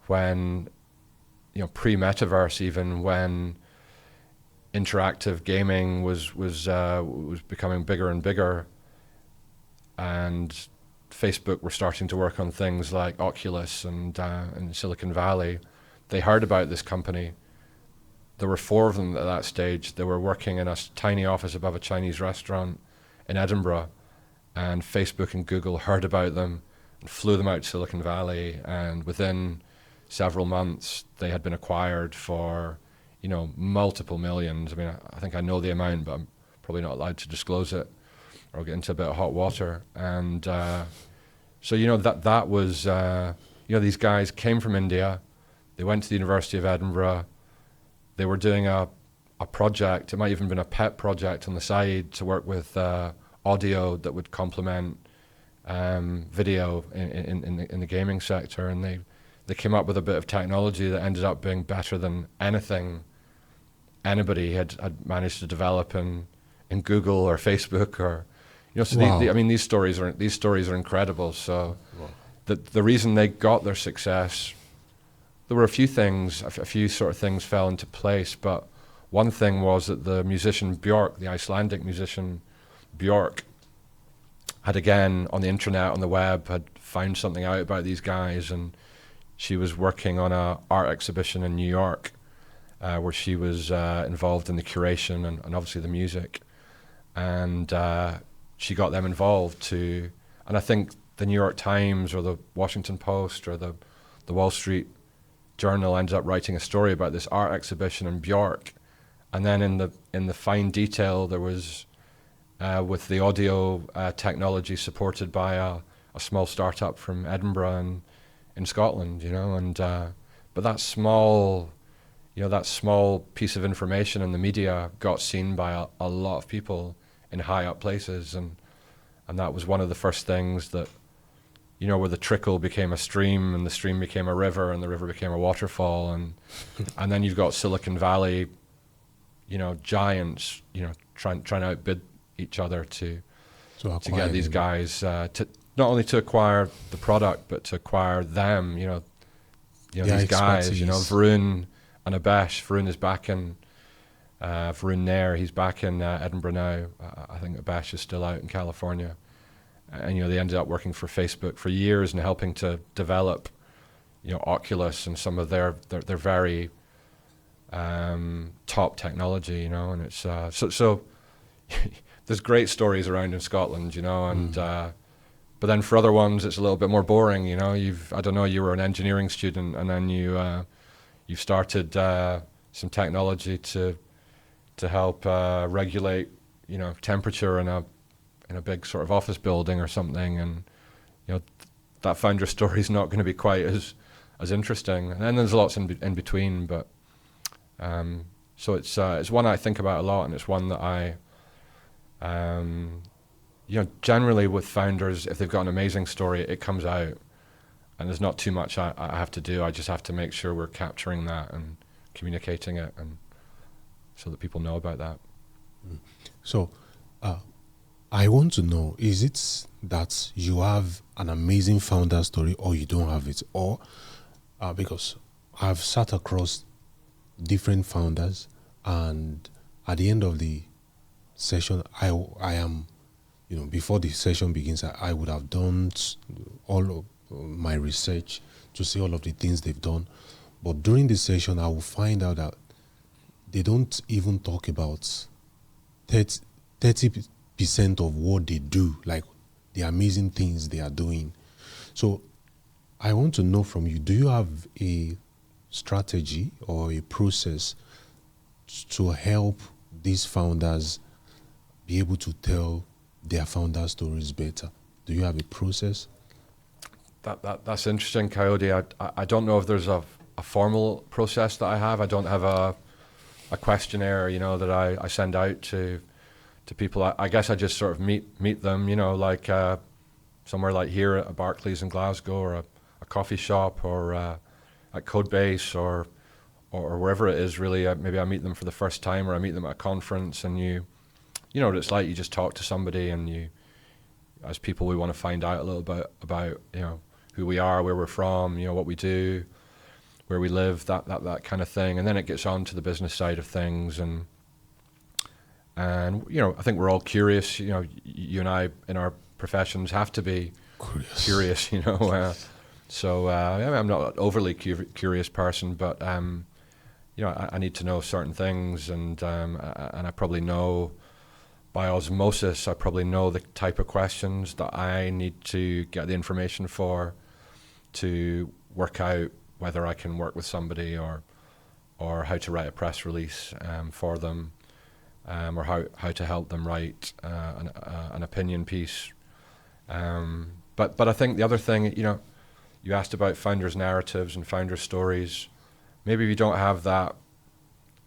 [SPEAKER 2] when, pre-metaverse, even when interactive gaming was becoming bigger and bigger, and Facebook were starting to work on things like Oculus and in Silicon Valley, they heard about this company. There were 4 of them at that stage. They were working in a tiny office above a Chinese restaurant in Edinburgh, and Facebook and Google heard about them and flew them out to Silicon Valley, and within several months they had been acquired for multiple millions. I mean, I think I know the amount, but I'm probably not allowed to disclose it or I'll get into a bit of hot water. And so that was these guys came from India. They went to the University of Edinburgh. They were doing a project. It might even been a pet project on the side to work with audio that would complement video in the gaming sector. And they came up with a bit of technology that ended up being better than anything anybody had managed to develop in Google or Facebook or so.
[SPEAKER 1] Wow.
[SPEAKER 2] These stories are incredible. So the reason they got their success, there were a few sort of things fell into place, but one thing was that the musician Björk, the Icelandic musician Björk, had again on the internet, on the web, had found something out about these guys, and she was working on an art exhibition in New York where she was involved in the curation and obviously the music, and she got them involved and I think the New York Times or the Washington Post or the Wall Street Journal ended up writing a story about this art exhibition in Björk, and then in the fine detail there was with the audio technology supported by a small startup from Edinburgh and in Scotland, and but that small piece of information in the media got seen by a lot of people in high up places, and that was one of the first things that, where the trickle became a stream and the stream became a river and the river became a waterfall, and then you've got Silicon Valley, giants, trying to outbid each other to get these guys to not only to acquire the product but to acquire them. These guys, Varun and Abesh. Varun is back in Varun Nair. He's back in Edinburgh now. I think Abesh is still out in California. And they ended up working for Facebook for years and helping to develop, Oculus and some of their very top technology. And it's so there's great stories around in Scotland, and but then for other ones it's a little bit more boring. You were an engineering student and then you've started some technology to help regulate, temperature in a big sort of office building or something, and that founder story is not going to be quite as interesting. And then there's lots in between, but so it's one I think about a lot, and it's one that I generally with founders, if they've got an amazing story, it comes out, and there's not too much I have to do. I just have to make sure we're capturing that and communicating it, and so that people know about that.
[SPEAKER 1] So, I want to know, is it that you have an amazing founder story or you don't have it? Or, because I've sat across different founders, and at the end of the session, I am, before the session begins, I would have done all of my research to see all of the things they've done. But during the session, I will find out that they don't even talk about 30% of what they do, like the amazing things they are doing. So I want to know from you, do you have a strategy or a process to help these founders be able to tell their founder stories better? Do you have a process?
[SPEAKER 2] That's interesting, Coyote. I don't know if there's a formal process that I have. I don't have a questionnaire, that I send out to people. I guess I just sort of meet them, like somewhere like here at Barclays in Glasgow, or a coffee shop, or at Codebase, or wherever it is. Really, maybe I meet them for the first time, or I meet them at a conference, and you know what it's like. You just talk to somebody, and you, as people, we want to find out a little bit about who we are, where we're from, what we do, where we live, that kind of thing, and then it gets on to the business side of things, and I think we're all curious. You and I in our professions have to be curious. So I'm not an overly curious person, but I need to know certain things, and I probably know by osmosis. I probably know the type of questions that I need to get the information for, to work out whether I can work with somebody, or how to write a press release for them, or how to help them write an opinion piece. But I think the other thing, you asked about founders' narratives and founder stories. Maybe we don't have that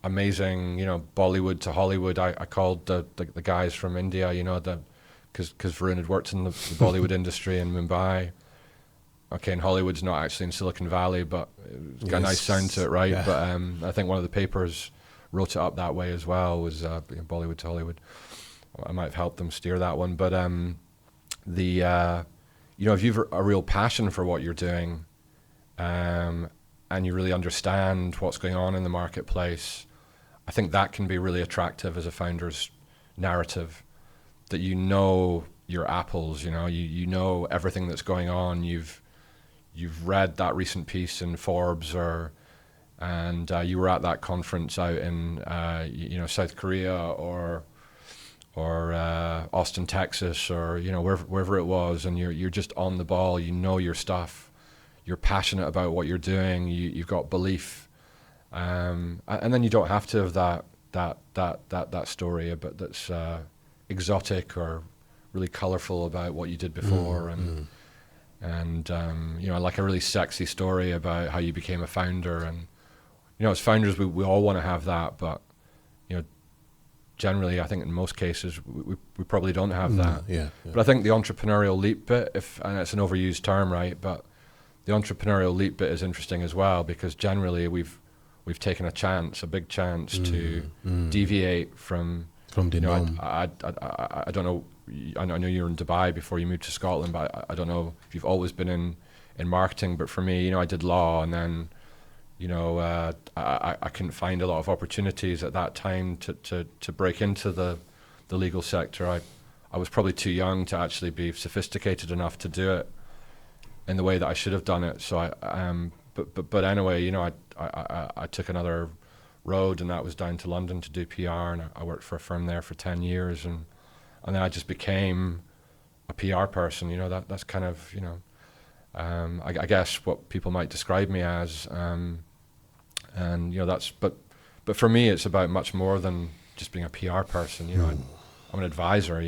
[SPEAKER 2] amazing, Bollywood to Hollywood. I called the guys from India, because Varun had worked in the Bollywood industry in Mumbai. Okay, and Hollywood's not actually in Silicon Valley, but it's got a nice sound to it, right? Yeah. But I think one of the papers wrote it up that way as well, was Bollywood to Hollywood. I might have helped them steer that one. But if you've a real passion for what you're doing, and you really understand what's going on in the marketplace, I think that can be really attractive as a founder's narrative, that your apples, you know everything that's going on. You've read that recent piece in Forbes, and you were at that conference out in South Korea, or Austin, Texas, or wherever it was, and you're just on the ball. You know your stuff. You're passionate about what you're doing. You've got belief, and then you don't have to have that story about that's exotic or really colorful about what you did before, and like a really sexy story about how you became a founder. And as founders, we all want to have that, but generally, I think in most cases we probably don't have that.
[SPEAKER 1] Yeah.
[SPEAKER 2] But I think the entrepreneurial leap bit, and it's an overused term, right? But the entrepreneurial leap bit is interesting as well, because generally we've taken a big chance to deviate from
[SPEAKER 1] the norm.
[SPEAKER 2] I don't know. I know you were in Dubai before you moved to Scotland, but I don't know if you've always been in marketing. But for me, I did law, and then I couldn't find a lot of opportunities at that time to break into the legal sector. I was probably too young to actually be sophisticated enough to do it in the way that I should have done it. So but anyway, I took another road, and that was down to London to do PR, and I worked for a firm there for 10 years, and then I just became a PR person. That's kind of I guess what people might describe me as, and that's but for me it's about much more than just being a PR person. I'm an advisor.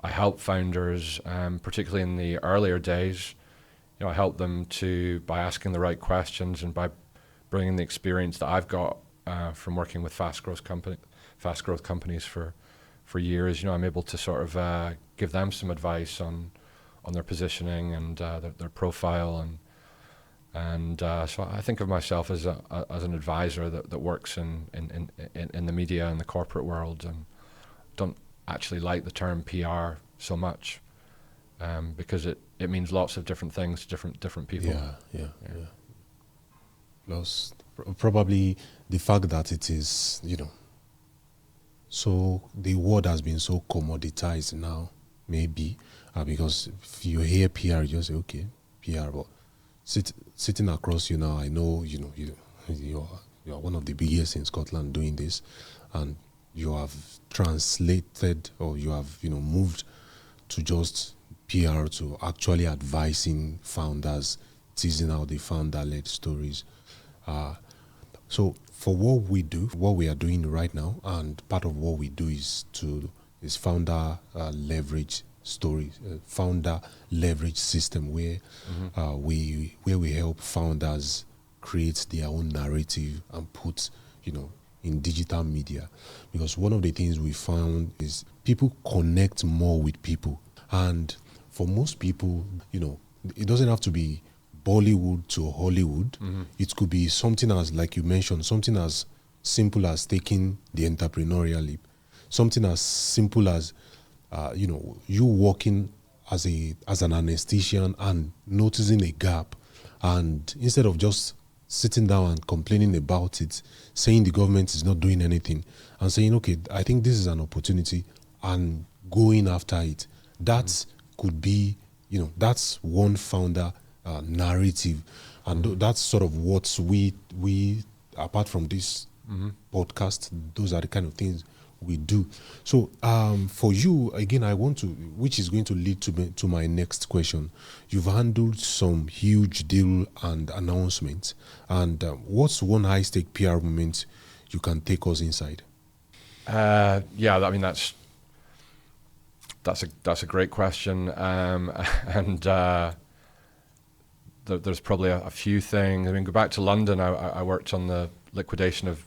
[SPEAKER 2] I help founders, particularly in the earlier days. I help them by asking the right questions, and by bringing the experience that I've got from working with fast growth companies for years. I'm able to sort of give them some advice on their positioning and their profile, And so I think of myself as an advisor that works in the media and the corporate world, and don't actually like the term PR so much, because it means lots of different things to different people.
[SPEAKER 1] Yeah. Plus, probably the fact that it is, so the word has been so commoditized now, maybe, because if you hear PR, you just say, okay, PR, but sitting across you now, I know, you're one of the biggest in Scotland doing this, and you have translated, or you have, moved to just PR to actually advising founders, teasing out the founder-led stories. So for what we are doing right now, and part of what we do is founder leverage stories, founder leverage system, where we help founders create their own narrative and put in digital media, because one of the things we found is people connect more with people, and for most people, it doesn't have to be Bollywood to Hollywood. It could be something as, like you mentioned, something as simple as taking the entrepreneurial leap, something as simple as you working as an anesthetician and noticing a gap, and instead of just sitting down and complaining about it, saying the government is not doing anything, and saying, okay, I think this is an opportunity, and going after it. That could be, that's one founder narrative, and that's sort of what we apart from this podcast, those are the kind of things we do. So for you, again, I want to, which is going to lead to my next question. You've handled some huge deal and announcements, and what's one high-stake PR moment you can take us inside?
[SPEAKER 2] Yeah, I mean, that's a great question, and there's probably a few things. I mean, go back to London. I worked on the liquidation of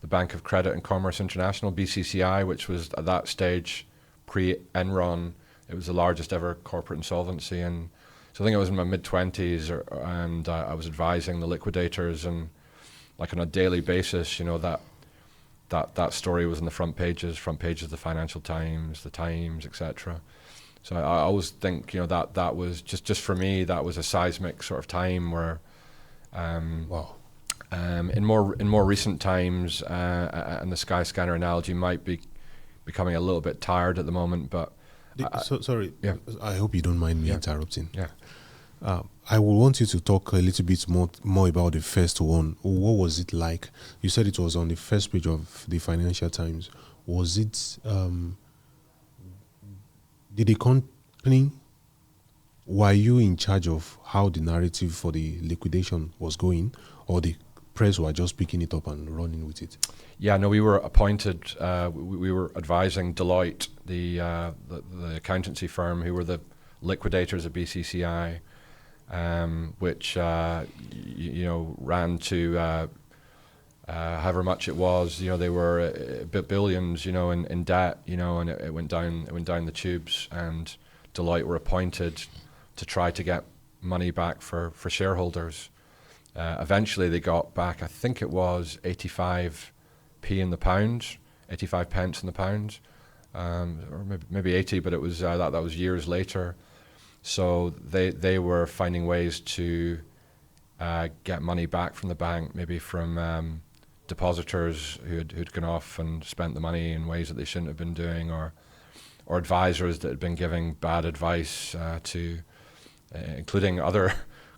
[SPEAKER 2] the Bank of Credit and Commerce International, BCCI, which was at that stage pre-Enron. It was the largest ever corporate insolvency, and so I think I was in my mid-20s, and I was advising the liquidators, and like on a daily basis, that story was in the front pages of the Financial Times, the Times, etc. So I always think, that was just for me, that was a seismic sort of time where,
[SPEAKER 1] Wow.
[SPEAKER 2] In more recent times, and the Skyscanner analogy might be becoming a little bit tired at the moment, but
[SPEAKER 1] Sorry,
[SPEAKER 2] yeah.
[SPEAKER 1] I hope you don't mind me interrupting.
[SPEAKER 2] Yeah.
[SPEAKER 1] I would want you to talk a little bit more about the first one. What was it like? You said it was on the first page of the Financial Times. Was it, did the company, were you in charge of how the narrative for the liquidation was going, or the press were just picking it up and running with it?
[SPEAKER 2] Yeah, no, we were appointed, we were advising Deloitte, the accountancy firm who were the liquidators of BCCI, which ran to however much it was. They were billions, in debt, and it went down the tubes, and Deloitte were appointed to try to get money back for shareholders. Eventually they got back, I think it was 85p in the pound, 85 pence in the pound, or maybe 80, but it was that was years later. So they were finding ways to get money back from the bank, maybe from depositors who'd gone off and spent the money in ways that they shouldn't have been doing, or advisors that had been giving bad advice to, including other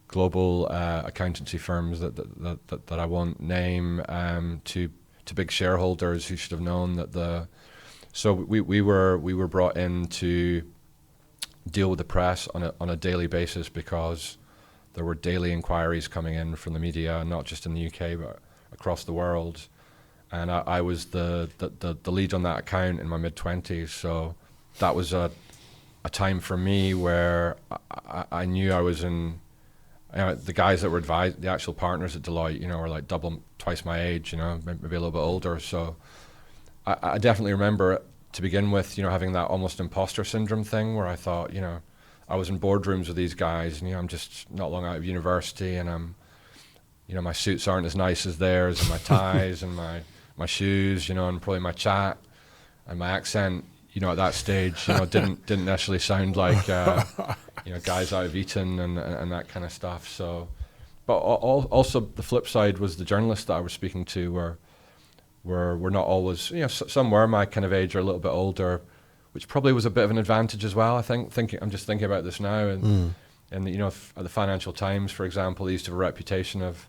[SPEAKER 2] global accountancy firms that I won't name, to big shareholders who should have known that So we were brought in to deal with the press on a daily basis, because there were daily inquiries coming in from the media, not just in the UK but across the world. And I was the lead on that account in my mid-20s, so that was a time for me where I knew I was in. The guys that were the actual partners at Deloitte, were like twice my age, maybe a little bit older. So I definitely remember, to begin with, having that almost imposter syndrome thing, where I thought, I was in boardrooms with these guys, and I'm just not long out of university, and I'm my suits aren't as nice as theirs, and my ties and my shoes, and probably my chat and my accent, at that stage, didn't necessarily sound like, guys out of Eton and that kind of stuff. So, but also the flip side was the journalists that I was speaking to were not always, some were my kind of age or a little bit older, which probably was a bit of an advantage as well. I think I'm just thinking about this now, and at the Financial Times, for example, they used to have a reputation of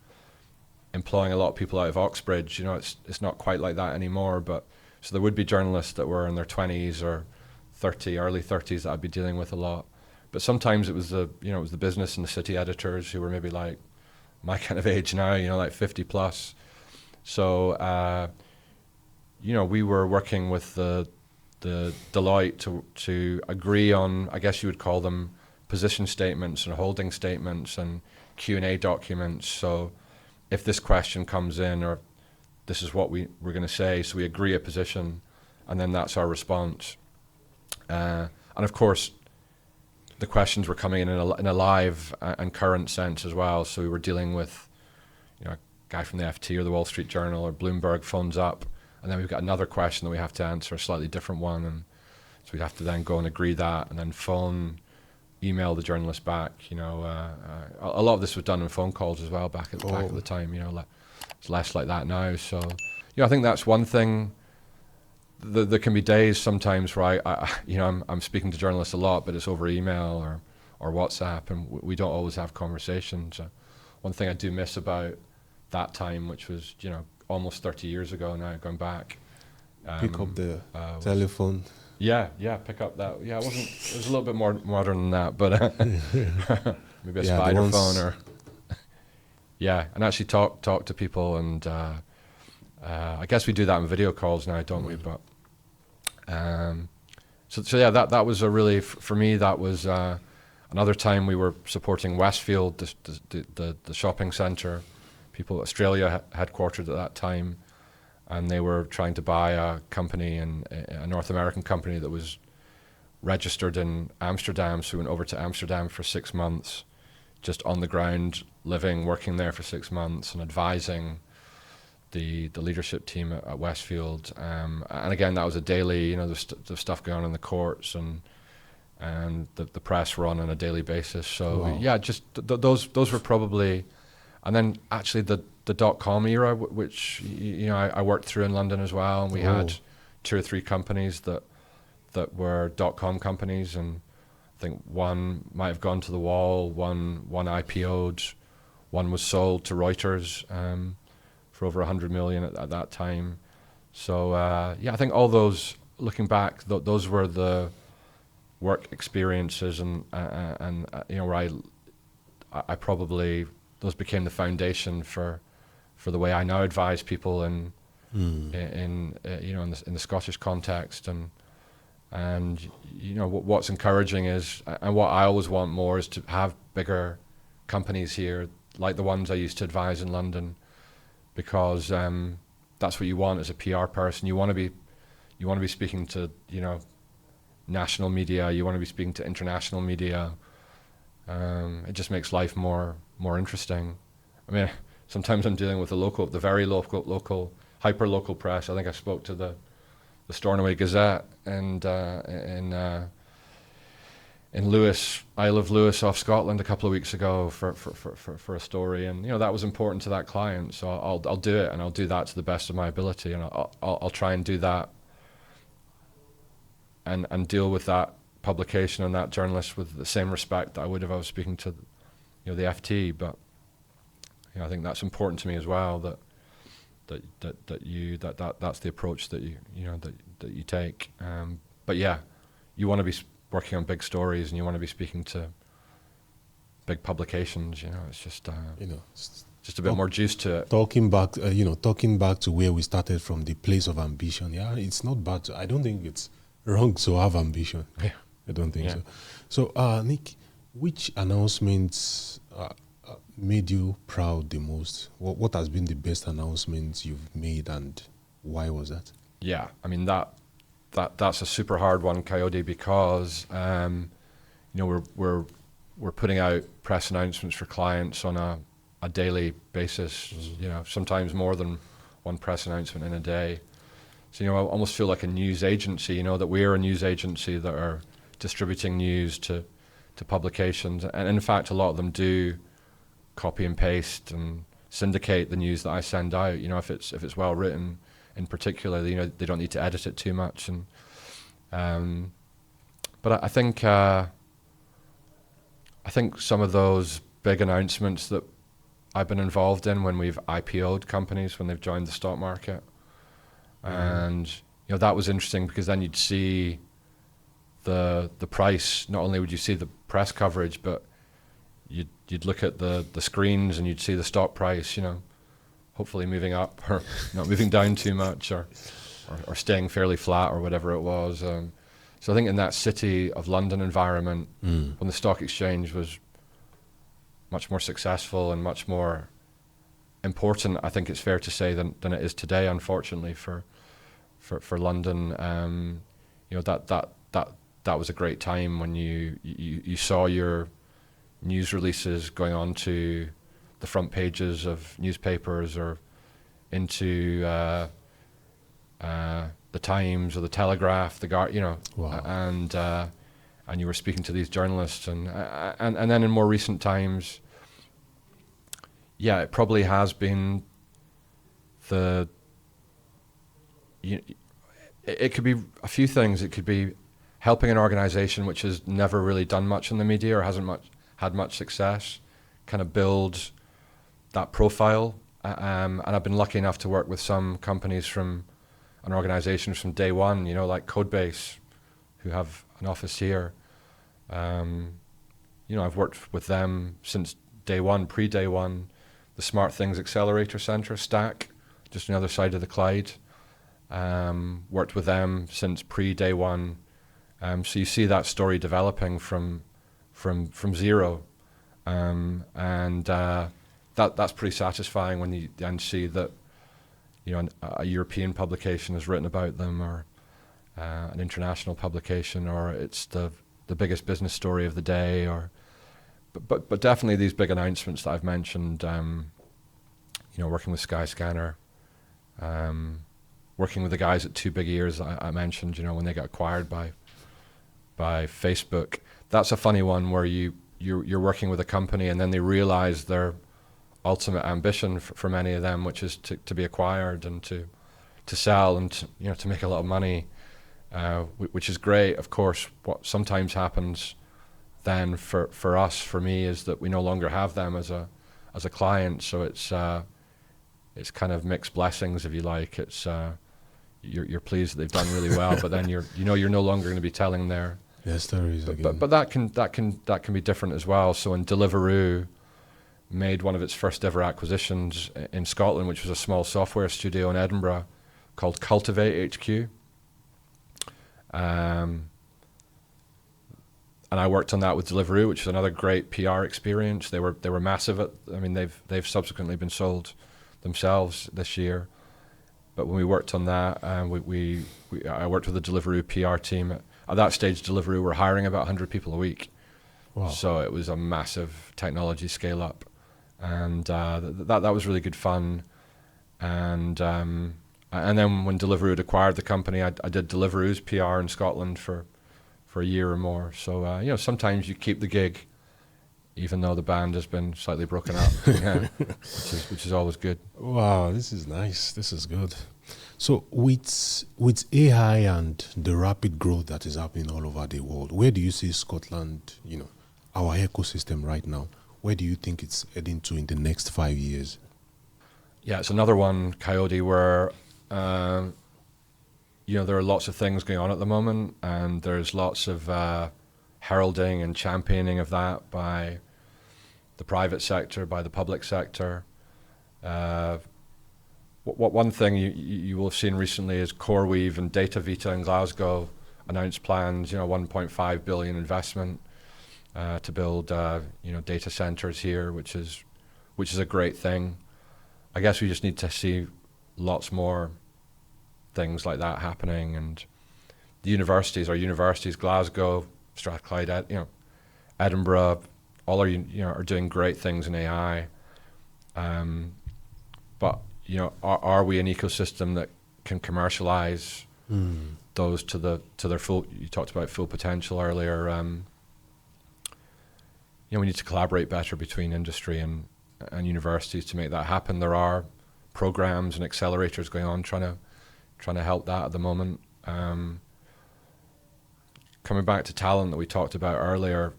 [SPEAKER 2] employing a lot of people out of Oxbridge. It's not quite like that anymore, but so there would be journalists that were in their 20s or 30, early 30s that I'd be dealing with a lot. But sometimes it was the business and the city editors who were maybe like my kind of age now, like 50 plus. So, we were working with the Deloitte to agree on, I guess you would call them, position statements and holding statements and Q&A documents. So if this question comes in, or this is what we're going to say, so we agree a position, and then that's our response. And of course, the questions were coming in a live and current sense as well. So we were dealing with, a guy from the FT or the Wall Street Journal or Bloomberg phones up, and then we've got another question that we have to answer, a slightly different one, and so we have to then go and agree that, and then email the journalist back. A lot of this was done in phone calls as well back at the time. It's less like that now. So, I think that's one thing. There can be days sometimes where I'm speaking to journalists a lot, but it's over email or WhatsApp, and we don't always have conversations. One thing I do miss about that time, which was almost 30 years ago now, going back.
[SPEAKER 1] Pick up the telephone.
[SPEAKER 2] Yeah, pick up that. Yeah, it was a little bit more modern than that, but maybe a spider phone or and actually talk to people, and I guess we do that in video calls now, don't we? But so that was a really, for me, that was another time we were supporting Westfield, the shopping centre, people Australia headquartered at that time. And they were trying to buy a company, a North American company that was registered in Amsterdam. So we went over to Amsterdam for 6 months, just on the ground, working there for 6 months, and advising the leadership team at Westfield. And again, that was a daily, there's stuff going on in the courts, and the press were on a daily basis. So wow. Just those were probably, and then actually the .com era, which I worked through in London as well, and we had 2 or 3 companies that were .com companies, and I think one might have gone to the wall, one IPO'd, one was sold to Reuters for over 100 million at that time. So I think all those, looking back, those were the work experiences, and where I probably, those became the foundation for the way I now advise people in the Scottish context, and what's encouraging is, and what I always want more, is to have bigger companies here like the ones I used to advise in London, because that's what you want as a PR person. You want to be speaking to national media. You want to be speaking to international media. It just makes life more interesting. I mean, sometimes I'm dealing with the very local, hyper-local press. I think I spoke to the Stornoway Gazette and in Lewis, Isle of Lewis off Scotland a couple of weeks ago for a story, and that was important to that client. So I'll do it, and I'll do that to the best of my ability, and I'll try and do that and deal with that publication and that journalist with the same respect that I would if I was speaking to the FT. But I think that's important to me as well, that's the approach that you take. But you want to be working on big stories, and you want to be speaking to big publications. It's just just a bit more juice to it.
[SPEAKER 1] Talking back to where we started from, the place of ambition. Yeah, it's not bad. I don't think it's wrong to have ambition.
[SPEAKER 2] Yeah.
[SPEAKER 1] I don't think so. So, Nick, which announcements made you proud the most? What has been the best announcement you've made, and why was that?
[SPEAKER 2] Yeah, I mean that's a super hard one, Coyote, because we're putting out press announcements for clients on a a daily basis, sometimes more than one press announcement in a day. So, I almost feel like a news agency, that we're a news agency that are distributing news to publications. And in fact, a lot of them do copy and paste and syndicate the news that I send out, if it's well written in particular, they don't need to edit it too much. And but I think some of those big announcements that I've been involved in when we've IPO'd companies, when they've joined the stock market, and that was interesting because then you'd see the price. Not only would you see the press coverage, but you'd look at the screens and you'd see the stock price, hopefully moving up or not moving down too much, or staying fairly flat or whatever it was. So I think in that City of London environment, when the stock exchange was much more successful and much more important, I think it's fair to say, than it is today, unfortunately, for London. That was a great time when you saw your news releases going on to the front pages of newspapers or into the Times or the Telegraph,
[SPEAKER 1] Wow.
[SPEAKER 2] And you were speaking to these journalists, and then in more recent times, it probably has been it could be a few things. It could be helping an organization which has never really done much in the media or hasn't had much success, kind of build that profile. And I've been lucky enough to work with some companies from an organization from day one, like Codebase, who have an office here. I've worked with them since day one, pre-day one. The Smart Things Accelerator Centre, Stack, just on the other side of the Clyde. Worked with them since pre-day one. So you see that story developing from zero. That's pretty satisfying when you then see that a European publication has written about them, or an international publication, or it's the biggest business story of the day, but definitely these big announcements that I've mentioned, working with Skyscanner, working with the guys at Two Big Ears I mentioned, when they got acquired by Facebook. That's a funny one where you're working with a company and then they realize their ultimate ambition for many of them, which is to be acquired and to sell and to make a lot of money, which is great. Of course, what sometimes happens then for me, is that we no longer have them as a client. So it's kind of mixed blessings, if you like. It's you're pleased that they've done really well, but then you're no longer going to be telling their
[SPEAKER 1] stories again.
[SPEAKER 2] But that can be different as well. So when Deliveroo made one of its first ever acquisitions in Scotland, which was a small software studio in Edinburgh called Cultivate HQ. And I worked on that with Deliveroo, which is another great PR experience. They were massive. They've subsequently been sold themselves this year. But when we worked on that, I worked with the Deliveroo PR team. At that stage, Deliveroo were hiring about 100 people a week.
[SPEAKER 1] Wow.
[SPEAKER 2] So it was a massive technology scale up. And that was really good fun. And then when Deliveroo had acquired the company, I did Deliveroo's PR in Scotland for a year or more. So sometimes you keep the gig, even though the band has been slightly broken up, which is always good.
[SPEAKER 1] Wow, this is nice. This is good. So with AI and the rapid growth that is happening all over the world, where do you see Scotland, our ecosystem right now? Where do you think it's heading to in the next 5 years?
[SPEAKER 2] Yeah, it's another one, Coyote, where there are lots of things going on at the moment, and there's lots of heralding and championing of that by the private sector, by the public sector. One thing you will have seen recently is CoreWeave and Data Vita in Glasgow announced plans, 1.5 billion investment to build data centers here, which is a great thing. I guess we just need to see lots more things like that happening, and the universities, Glasgow, Strathclyde, Edinburgh, all are doing great things in AI. But are we an ecosystem that can commercialize those to their full? You talked about full potential earlier. We need to collaborate better between industry and universities to make that happen. There are programs and accelerators going on trying to help that at the moment. Coming back to talent that we talked about earlier,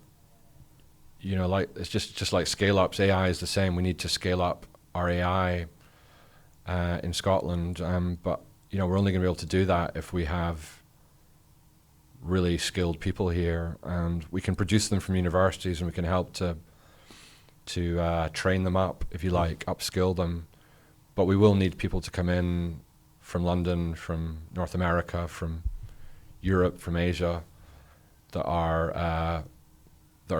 [SPEAKER 2] like it's just like scale ups. AI is the same. We need to scale up our AI in Scotland, but we're only going to be able to do that if we have really skilled people here, and we can produce them from universities, and we can help to train them up, if you like, upskill them. But we will need people to come in from London, from North America, from Europe, from Asia, that are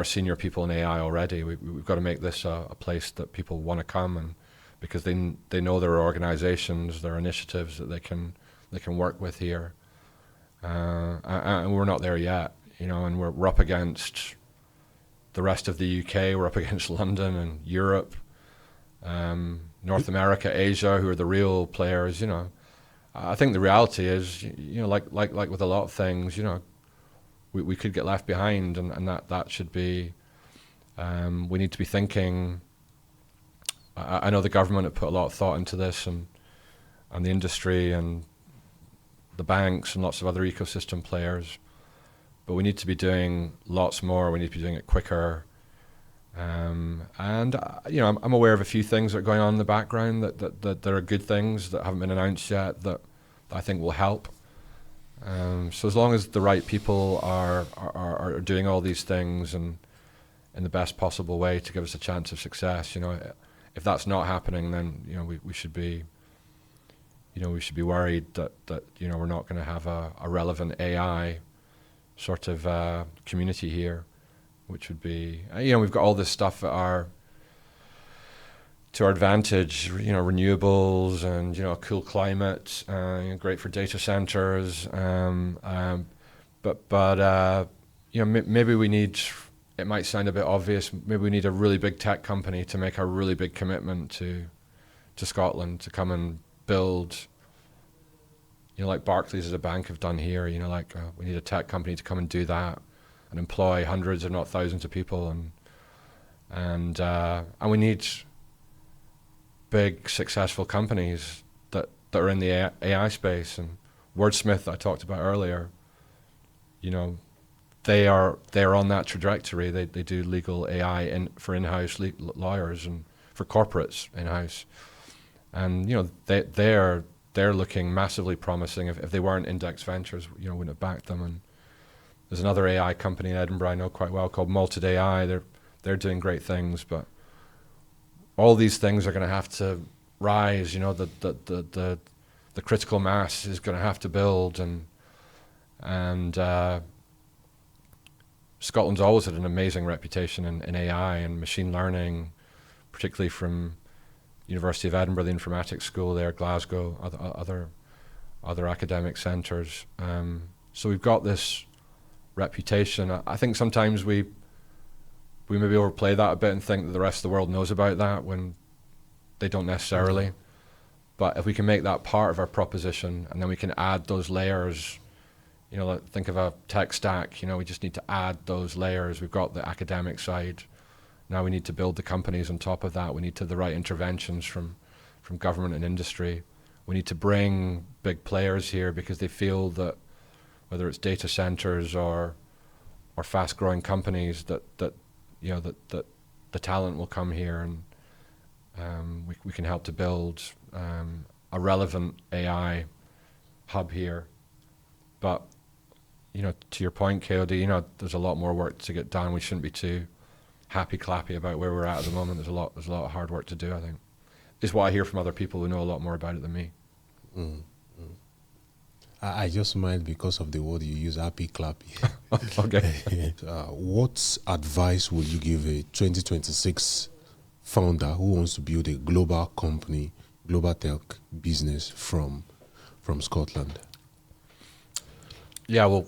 [SPEAKER 2] senior people in AI already. We've got to make this a place that people want to come, and because they know there are organizations, there are initiatives that they can work with here, and we're not there yet, and we're up against the rest of the UK, we're up against London and Europe, North America, Asia, who are the real players. I think the reality is, like with a lot of things, we could get left behind, and that should be, we need to be thinking. I know the government have put a lot of thought into this, and the industry and the banks and lots of other ecosystem players, but we need to be doing lots more. We need to be doing it quicker. And I'm aware of a few things that are going on in the background that are good things that haven't been announced yet that I think will help. So as long as the right people are doing all these things and in the best possible way to give us a chance of success, if that's not happening, then we should be worried that we're not going to have a relevant AI sort of community here, which would be, we've got all this stuff to our advantage, renewables and, a cool climate, great for data centers. But maybe we need, it might sound a bit obvious, maybe we need a really big tech company to make a really big commitment to Scotland, to come and build, like Barclays as a bank have done here, we need a tech company to come and do that and employ hundreds, if not thousands of people. And we need big, successful companies that are in the AI space. And Wordsmith, I talked about earlier, they're on that trajectory. They do legal AI for in-house lawyers and for corporates in-house. And they're looking massively promising. If they weren't Index Ventures, wouldn't have backed them. And there's another AI company in Edinburgh I know quite well called Malted AI. They're doing great things, but all these things are going to have to rise. The critical mass is going to have to build, and Scotland's always had an amazing reputation in AI and machine learning, particularly from University of Edinburgh, the Informatics School there, Glasgow, other academic centres. So we've got this reputation. I think sometimes we maybe overplay that a bit and think that the rest of the world knows about that when they don't necessarily. Mm-hmm. But if we can make that part of our proposition, and then we can add those layers, like think of a tech stack, we just need to add those layers. We've got the academic side. Now we need to build the companies on top of that. We need the right interventions from government and industry. We need to bring big players here because they feel that whether it's data centers or fast-growing companies, that the talent will come here, and we can help to build a relevant AI hub here. But to your point, KOD, there's a lot more work to get done. We shouldn't be too happy-clappy about where we're at the moment. There's a lot of hard work to do, I think. Is what I hear from other people who know a lot more about it than me.
[SPEAKER 1] Mm. I just mind because of the word you use, happy-clappy.
[SPEAKER 2] Okay.
[SPEAKER 1] What advice would you give a 2026 founder who wants to build a global company, global tech business from Scotland?
[SPEAKER 2] Yeah, well,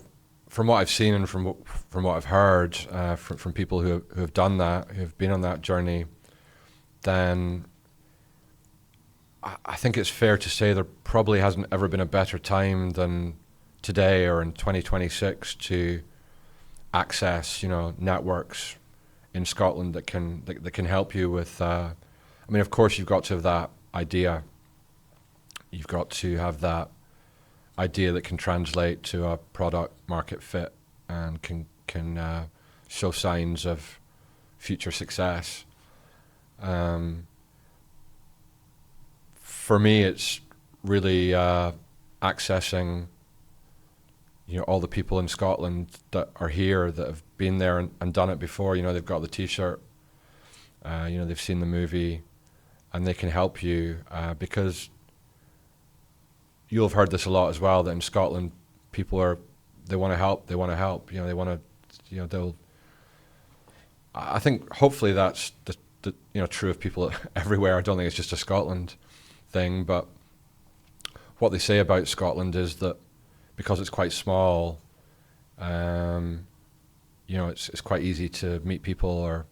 [SPEAKER 2] from what I've seen and from what I've heard from people who have done that, who have been on that journey, then I think it's fair to say there probably hasn't ever been a better time than today or in 2026 to access, networks in Scotland that can help you with. I mean, of course, you've got to have that idea. You've got to have that idea that can translate to a product market fit and can show signs of future success. For me, it's really accessing, all the people in Scotland that are here that have been there and done it before. They've got the T-shirt, they've seen the movie, and they can help you because you'll have heard this a lot as well, that in Scotland people they want to help, they want to, they'll. I think hopefully that's the true of people everywhere. I don't think it's just a Scotland thing, but what they say about Scotland is that because it's quite small, it's quite easy to meet people or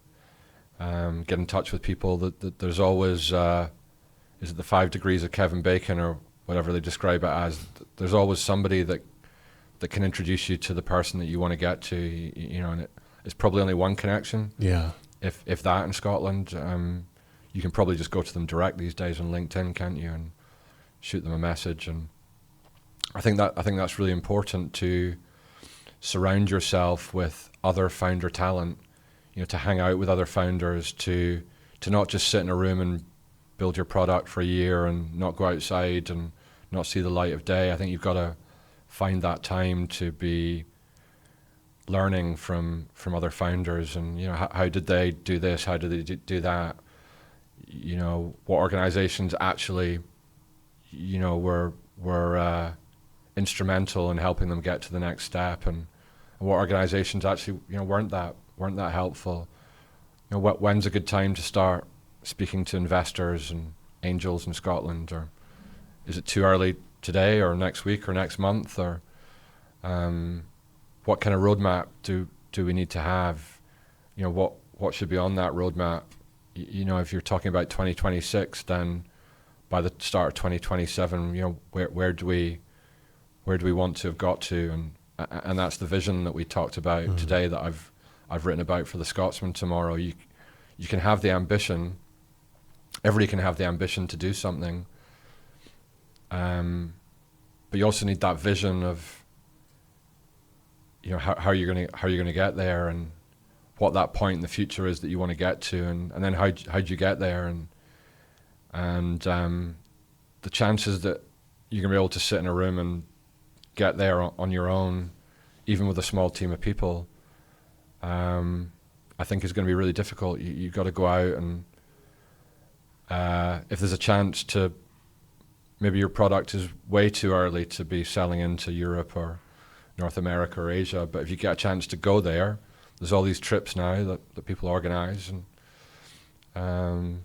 [SPEAKER 2] get in touch with people. That there's always is it the 5 degrees of Kevin Bacon or whatever they describe it as? There's always somebody that can introduce you to the person that you want to get to. And it's probably only one connection.
[SPEAKER 1] Yeah.
[SPEAKER 2] If that in Scotland, you can probably just go to them direct these days on LinkedIn, can't you, and shoot them a message. And I think that's really important, to surround yourself with other founder talent, to hang out with other founders, to not just sit in a room and build your product for a year and not go outside and not see the light of day. I think you've got to find that time to be learning from other founders, and how did they do this, how did they do that, what organizations actually were instrumental in helping them get to the next step, and what organizations actually weren't that helpful. When's a good time to start speaking to investors and angels in Scotland, or is it too early today or next week or next month, or what kind of roadmap do we need to have? What should be on that roadmap? If you're talking about 2026, then by the start of 2027, where do we want to have got to? And that's the vision that we talked about today, that I've written about for the Scotsman tomorrow. You can have the ambition. Everybody can have the ambition to do something, but you also need that vision of how you're gonna get there, and what that point in the future is that you want to get to, and then how'd you get there, and the chances that you're gonna be able to sit in a room and get there on your own, even with a small team of people, I think is going to be really difficult. You've got to go out, and if there's a chance to, maybe your product is way too early to be selling into Europe or North America or Asia, but if you get a chance to go there, there's all these trips now that people organize, and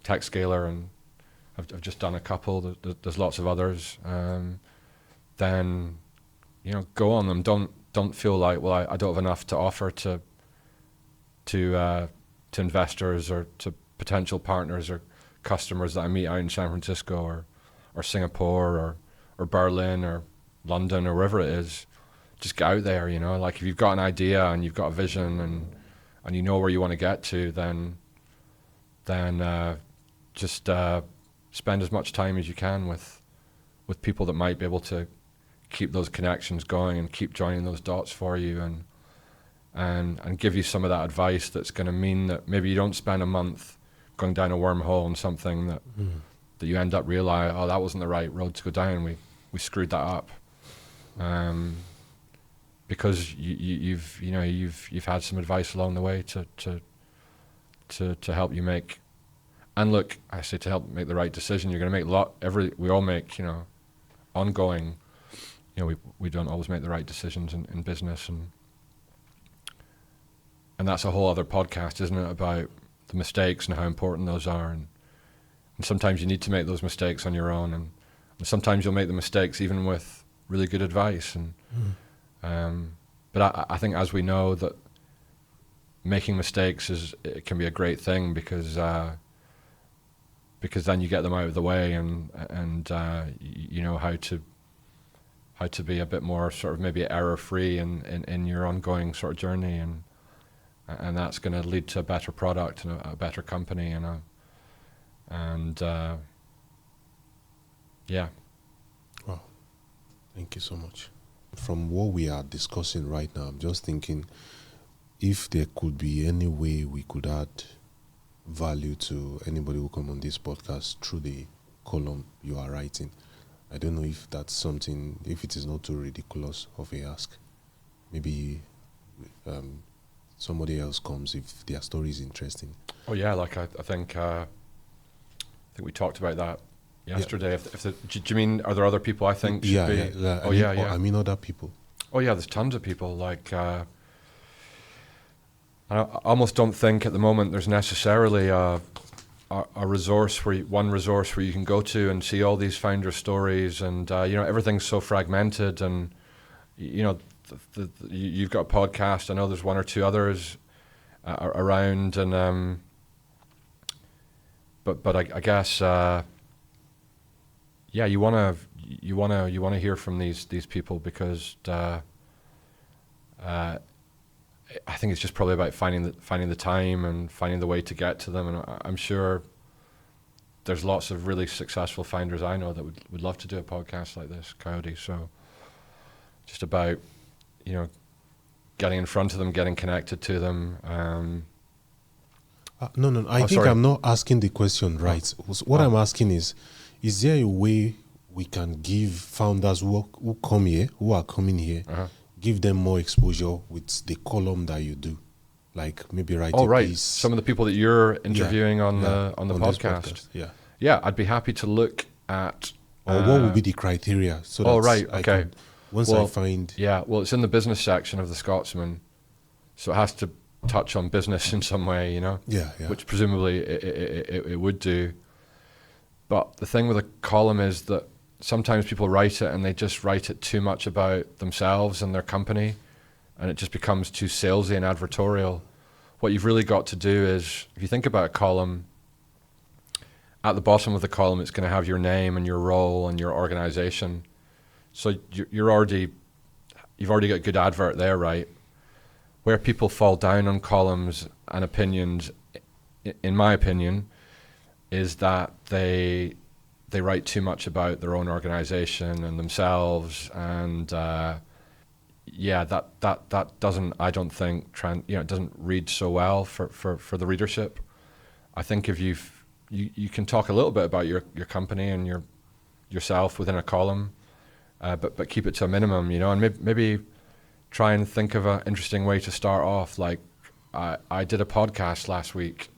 [SPEAKER 2] TechScaler, and I've just done a couple, there's lots of others. Then go on them. Don't feel like, well, I don't have enough to offer to investors or to potential partners or customers that I meet out in San Francisco or Singapore or Berlin or London or wherever it is. Just get out there, like if you've got an idea and you've got a vision and you know where you want to get to, then just spend as much time as you can with people that might be able to keep those connections going and keep joining those dots for you, and give you some of that advice that's going to mean that maybe you don't spend a month going down a wormhole on something that you end up realizing, oh, that wasn't the right road to go down. We screwed that up, because you've had some advice along the way to help you make. And look, I say to help make the right decision. You're going to make we all make ongoing. We don't always make the right decisions in business, and that's a whole other podcast, isn't it, about the mistakes and how important those are, and sometimes you need to make those mistakes on your own, and sometimes you'll make the mistakes even with really good advice, but I think, as we know, that making mistakes it can be a great thing, because because then you get them out of the way, and you know how to be a bit more sort of maybe error free in your ongoing sort of journey, and that's going to lead to a better product and a better company, yeah.
[SPEAKER 1] Wow, thank you so much. From what we are discussing right now, I'm just thinking if there could be any way we could add value to anybody who come on this podcast through the column you are writing. I don't know if that's something, if it is not too ridiculous of a ask. Maybe somebody else comes if their story is interesting.
[SPEAKER 2] Oh yeah, like I think we talked about that yesterday.
[SPEAKER 1] Yeah.
[SPEAKER 2] If do you mean, are there other people I think should be?
[SPEAKER 1] Yeah. I mean other people.
[SPEAKER 2] Oh yeah, there's tons of people. Like I almost don't think at the moment there's necessarily a resource one resource where you can go to and see all these founder stories, and you know, everything's so fragmented, and you know, you've got a podcast. I know there's one or two others around, and but I guess yeah, you want to hear from these people, because I think it's just probably about finding the time and finding the way to get to them. And I'm sure there's lots of really successful founders I know that would love to do a podcast like this, Coyote. So just about, you know, getting in front of them, getting connected to them.
[SPEAKER 1] No. I think I'm not asking the question right. What I'm asking is there a way we can give founders who are coming here, give them more exposure with the column that you do, like maybe write a piece.
[SPEAKER 2] Some of the people that you're interviewing on the podcast. Yeah, I'd be happy to look at.
[SPEAKER 1] Or what would be the criteria? So
[SPEAKER 2] okay.
[SPEAKER 1] I find.
[SPEAKER 2] Yeah, well, it's in the business section of the Scotsman, so it has to touch on business in some way, you know.
[SPEAKER 1] Yeah.
[SPEAKER 2] Which presumably it would do. But the thing with a column is that sometimes people write it and they just write it too much about themselves and their company, and it just becomes too salesy and advertorial. What you've really got to do is, if you think about a column, at the bottom of the column it's going to have your name and your role and your organization. So you've already got good advert there, right? Where people fall down on columns and opinions, in my opinion, is that they write too much about their own organization and themselves, and that doesn't, I don't think, it doesn't read so well for the readership. I think if you can talk a little bit about your company and yourself within a column, but keep it to a minimum, you know, and maybe try and think of an interesting way to start off. Like I did a podcast last week.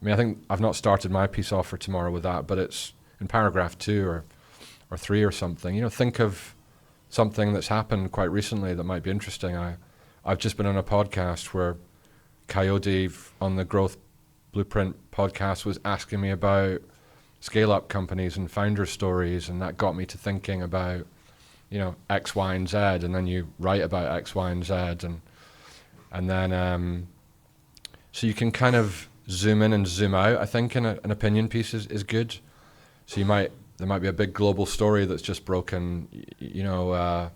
[SPEAKER 2] I mean, I think I've not started my piece off for tomorrow with that, but it's in paragraph 2 or 3 or something. You know, think of something that's happened quite recently that might be interesting. I've just been on a podcast where Coyote on the Growth Blueprint podcast was asking me about scale-up companies and founder stories, and that got me to thinking about, you know, X, Y, and Z, and then you write about X, Y, and Z, and then so you can kind of zoom in and zoom out. I think an opinion piece is good. So there might be a big global story that's just broken, you know,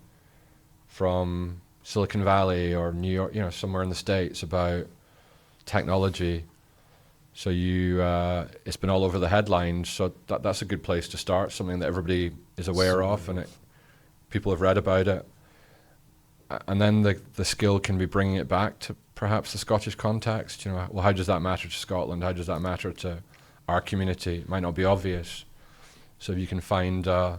[SPEAKER 2] from Silicon Valley or New York, you know, somewhere in the States about technology. So it's been all over the headlines. So that's a good place to start, something that everybody is aware of, and people have read about it. And then the skill can be bringing it back to perhaps the Scottish context. You know, well, how does that matter to Scotland? How does that matter to our community? It might not be obvious. So if you can find, so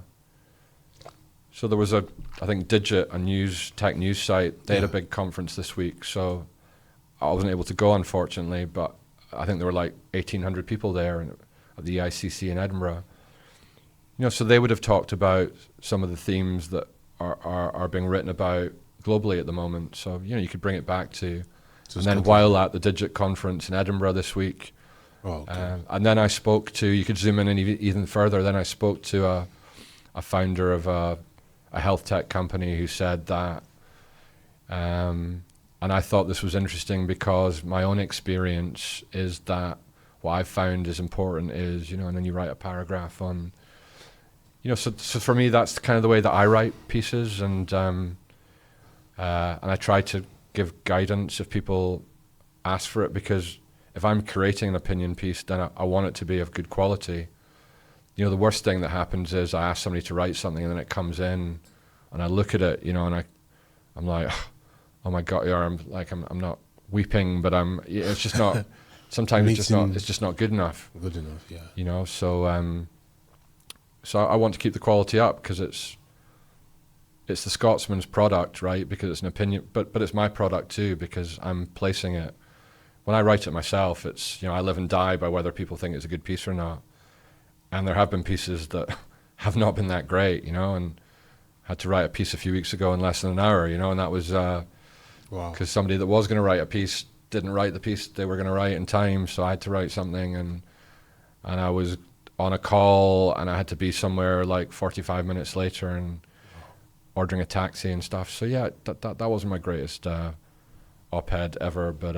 [SPEAKER 2] there was I think Digit, a tech news site, they had a big conference this week. So I wasn't able to go, unfortunately, but I think there were like 1,800 people there at the EICC in Edinburgh. You know, so they would have talked about some of the themes that are being written about globally at the moment. So, you know, you could bring it back to, and then while at the Digit conference in Edinburgh this week, and then I spoke to, you could zoom in and even further, then I spoke to a founder of a health tech company who said that, and I thought this was interesting because my own experience is that what I've found is important is, and then you write a paragraph on, so for me, that's kind of the way that I write pieces, and I try to give guidance if people ask for it, because if I'm creating an opinion piece, then I want it to be of good quality. The worst thing that happens is I ask somebody to write something and then it comes in and I look at it, and I'm like, oh my God, I'm not weeping, but it's just not, sometimes it's just not good enough.
[SPEAKER 1] Good enough, yeah.
[SPEAKER 2] So I want to keep the quality up, because it's the Scotsman's product, right? Because it's an opinion, but it's my product too, because I'm placing it. When I write it myself, it's, I live and die by whether people think it's a good piece or not. And there have been pieces that have not been that great, and had to write a piece a few weeks ago in less than an hour, and that was because somebody that was going to write a piece didn't write the piece they were going to write in time, so I had to write something, and I was on a call and I had to be somewhere like 45 minutes later and ordering a taxi and stuff. So yeah, that wasn't my greatest op-ed ever, but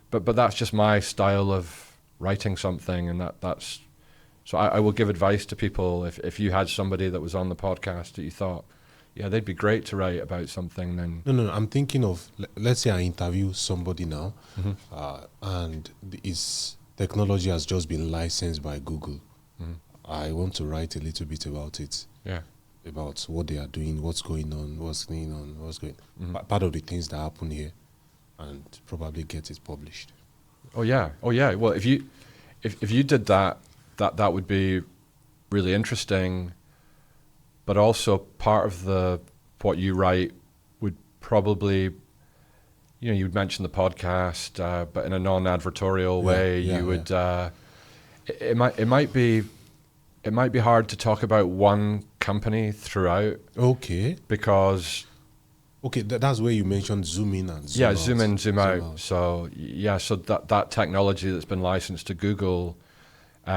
[SPEAKER 2] that's just my style of writing something, and that's so I will give advice to people. If you had somebody that was on the podcast that you thought, yeah, they'd be great to write about something, then
[SPEAKER 1] no, I'm thinking of, let's say I interview somebody now, and his technology has just been licensed by Google. I want to write a little bit about it, about what they are doing, what's going on, part of the things that happen here, and probably get it published.
[SPEAKER 2] Oh yeah. Well, if you did that would be really interesting. But also part of what you write would probably, you'd mention the podcast, but in a non-advertorial way. You would. It might be hard to talk about one company throughout.
[SPEAKER 1] Okay.
[SPEAKER 2] Because.
[SPEAKER 1] Okay, that's where you mentioned zoom in and zoom out.
[SPEAKER 2] Zoom in, zoom out. So so that technology that's been licensed to Google,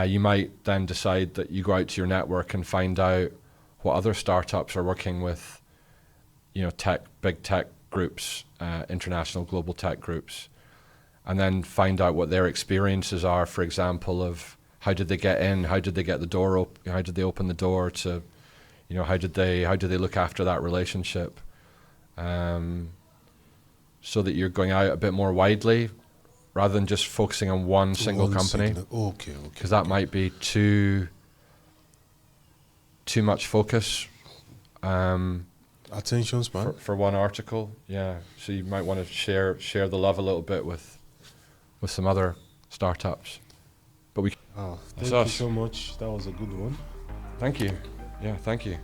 [SPEAKER 2] you might then decide that you go out to your network and find out what other startups are working with, big tech groups, international global tech groups, and then find out what their experiences are. For example, of how did they get in, how did they get the door open, how did they open the door to, how did they look after that relationship. So that you're going out a bit more widely rather than just focusing on one single company.
[SPEAKER 1] Okay.
[SPEAKER 2] Because that might be too much focus.
[SPEAKER 1] Attention span.
[SPEAKER 2] For one article, yeah. So you might want to share the love a little bit with some other startups. But
[SPEAKER 1] thank you so much. That was a good one.
[SPEAKER 2] Thank you. Yeah, thank you.